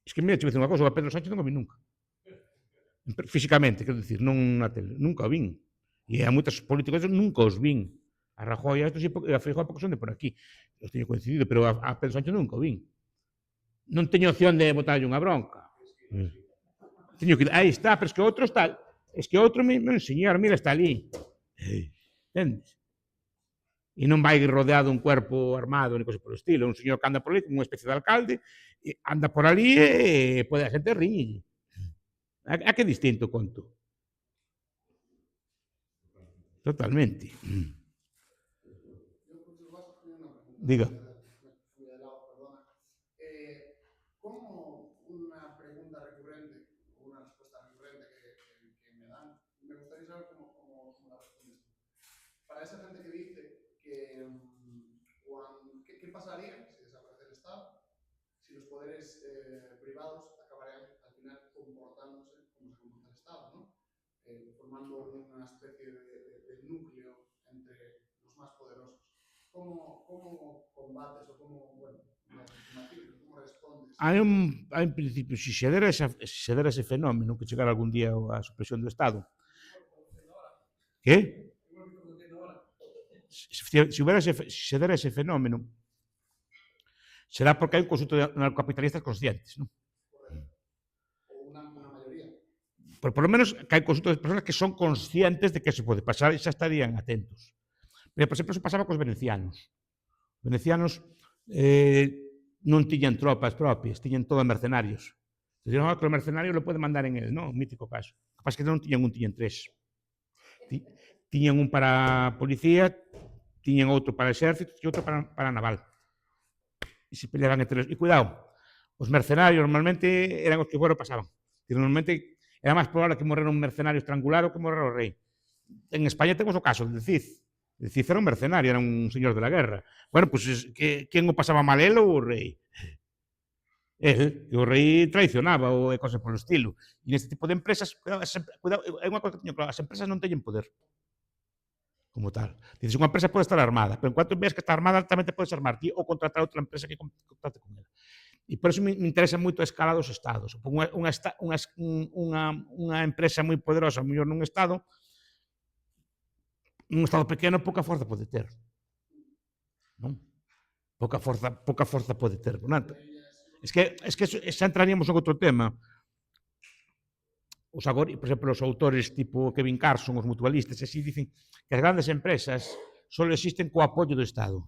Es que, mira, te vou dicir unha cosa, o Pedro Sánchez non o vi nunca. Físicamente, quero dicir, non na tele. Nunca o vin. E a moitos políticos nunca os vin. A Rajoy e a Feijóo porque son de por aquí. Os teño coincidido, pero a Pedro Sánchez nunca o vin. Non teño opción de botarlle unha bronca. Teño que... Aí está, pero es que outro está... Es que outro me enseñar, mira, está ali. Entendes? E non vai rodeado un cuerpo armado, ni cosa por estilo. Un señor que anda por ali, como unha especie de alcalde, anda por ali e pode a xente riñe. A que distinto conto? Totalmente. Diga. Como una pregunta recurrente, o una respuesta recurrente que me dan, me gustaría saber cómo la respondes tú. Para esa gente que dice que ¿qué pasaría si desaparece el Estado? Si los poderes privados acabarían al final comportando formando una especie de núcleo entre los más poderosos. ¿Cómo combates o cómo, bueno, cómo respondes? Hai un principio, se se dera ese fenómeno que chegara algún día a supresión do Estado, que? Se dera ese fenómeno, será porque hai un conxunto de anarcocapitalistas conscientes, non? O una mayoría. Por lo menos que hai un conxunto de persoas que son conscientes de que se pode pasar e xa estarían atentos. Pero, por exemplo, eso pasaba cos venecianos. Os venecianos non tiñan tropas propias, tiñan todo mercenarios. Dicían, que o mercenario lo pode mandar en él, non? Un mítico caso. Capaz que non tiñan un, tiñan tres. Tiñan un para policía, tiñan outro para exército e outro para naval. E se peleaban entre eles. E cuidado, os mercenarios normalmente eran os que bueno pasaban. E normalmente era máis probable que morrera un mercenario estrangulado que morrera o rei. En España temos o caso del Cid. El Cid era un mercenario, era un señor de la guerra. Bueno, pues quen o pasaba mal él ou o rei? Él, que o rei traicionaba ou cosas polo estilo. E neste tipo de empresas, cuidado, é unha cosa que teño claro, as empresas non teñen poder como tal. Dices, unha empresa pode estar armada, pero en cuanto veas que está armada, tamén te podes armar ti ou contratar outra empresa que contrate con ela. E por eso me interesa moito a escala dos estados. Unha empresa moi poderosa, mellor nun estado pequeno, pouca forza pode ter. Non? Pouca forza pode ter. Non? Es que xa entraríamos en outro tema. Por exemplo, os autores tipo Kevin Carson, os mutualistas, así dicen que as grandes empresas só existen co apoio do Estado.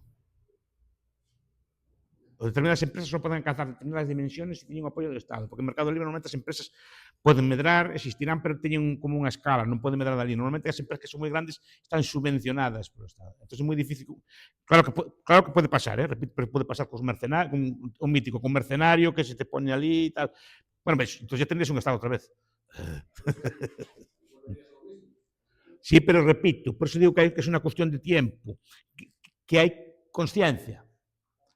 O determinadas empresas só poden alcanzar determinadas dimensiones se teñen o apoio do Estado, porque en Mercado Libre normalmente as empresas poden medrar, existirán, pero teñen como unha escala, non poden medrar dali. Normalmente as empresas que son moi grandes están subvencionadas polo Estado. Entón é moi difícil. Claro que pode pasar, repito, pero pode pasar cos mercenarios, un mítico, con mercenario que se te pone ali e tal. Bueno, ves, entón ya tendrías un Estado outra vez. Sí, pero repito, por eso digo que é unha cuestión de tiempo, que hai consciencia.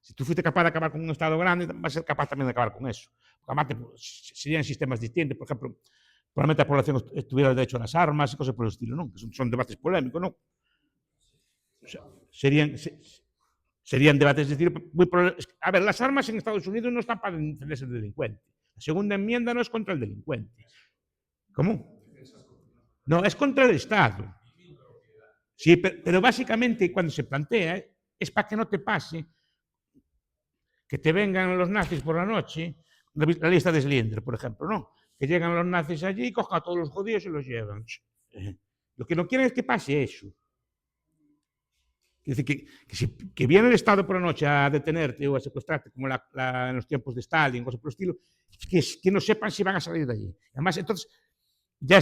Se tú fuiste capaz de acabar con un Estado grande, vas a ser capaz tamén de acabar con eso. Porque, además, serían sistemas distintos. Por exemplo, probablemente a población estuviera el derecho a las armas e cosas por el estilo, non? Que son debates polémicos, non? O sea, serían debates de estilo muy polémicos. A ver, las armas en Estados Unidos no están para defenderse del delincuente. La segunda enmienda no es contra el delincuente. ¿Cómo? No, es contra el Estado. Sí, pero básicamente cuando se plantea es para que no te pase que te vengan los nazis por la noche, la lista de Schindler, por ejemplo, ¿no? Que llegan los nazis allí, cojan a todos los judíos y los llevan. Lo que no quieren es que pase eso. Es decir, que viene el Estado por la noche a detenerte o a secuestrarte, como en los tiempos de Stalin, cosas por el estilo, que no sepan si van a salir de allí. Además, entonces, ya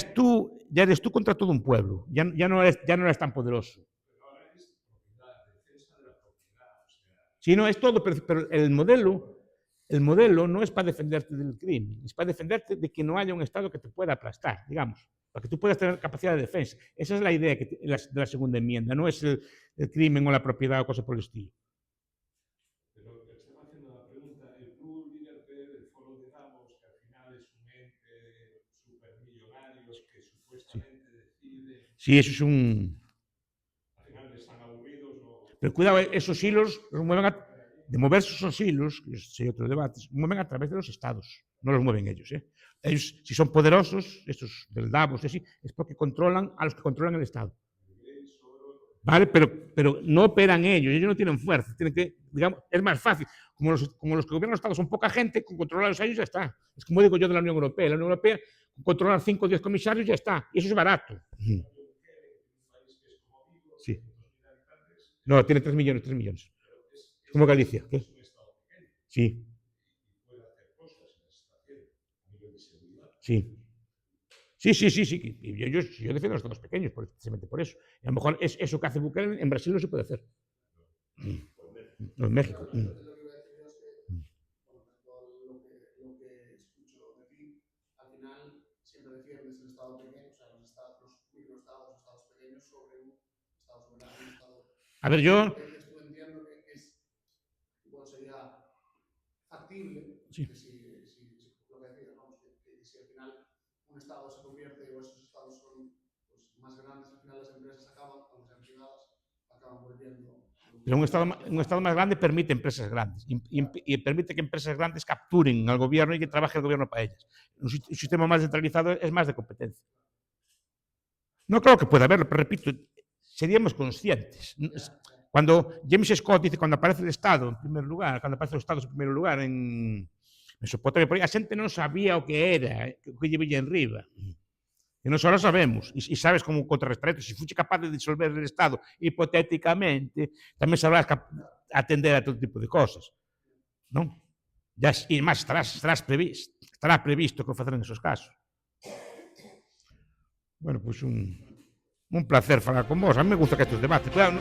eres tú contra todo un pueblo. Ya no eres tan poderoso. Sí, no, es todo, pero el modelo no es para defenderte del crimen, es para defenderte de que no haya un Estado que te pueda aplastar, digamos, para que tú puedas tener capacidad de defensa. Esa es la idea de la segunda enmienda, no es el crimen o la propiedad o cosas por el estilo. Pero te estaba haciendo la pregunta, el Club Liberté del Foro de Davos, que al final es un ente supermillonarios que supuestamente decide... Sí, eso es un... Al final están aburridos o... Pero cuidado, esos hilos los mueven de moverse esos hilos, que sería otro debate, mueven a través de los estados, no los mueven ellos. Ellos, si son poderosos, estos del Davos, así, es porque controlan a los que controlan el Estado. ¿Vale? Pero no operan ellos no tienen fuerza, tienen que, digamos, es más fácil. Como los que gobiernan los Estados son poca gente, con controlarlos a ellos ya está. Es como digo yo de la Unión Europea. La Unión Europea, con controlar 5 o 10 comisarios ya está. Y eso es barato. Sí. No, tiene 3 millones. Es como Galicia. ¿Qué? Sí. Sí. Sí. Yo defiendo los estados pequeños, precisamente por eso. Y a lo mejor es eso que hace Bukele en Brasil no se puede hacer. No, en México. Lo que iba a decir yo es que, bueno, lo que escucho de ti, al final siempre defiendes el Estado pequeño, o sea, los microestados, los estados pequeños sobre un Estado soberano, un Estado... A ver, yo... Entiendo que es, bueno, sería factible, sí. que si lo que decías, vamos, que si al final un Estado se convierte o esos Estados son acaban volviendo. Pero un Estado más grande permite empresas grandes y permite que empresas grandes capturen al gobierno y que trabaje el gobierno para ellas. Un sistema más centralizado es más de competencia. No creo que pueda haberlo, pero repito, seríamos conscientes. Cuando James Scott dice, cuando aparece el Estado en primer lugar, cuando aparecen os Estados en primeiro lugar en Mesopotamia, por aí, a xente non sabía o que era, o que lle villa en riba. E nós ahora sabemos, e sabes como contrarrestar isto. Se fuche capaz de disolver el Estado hipotéticamente, tamén sabrás atender a todo tipo de cosas, non? E máis, estará previsto que o facer en esos casos. Bueno, pois un placer falar con vos. A mí me gusta que estes debates. Claro,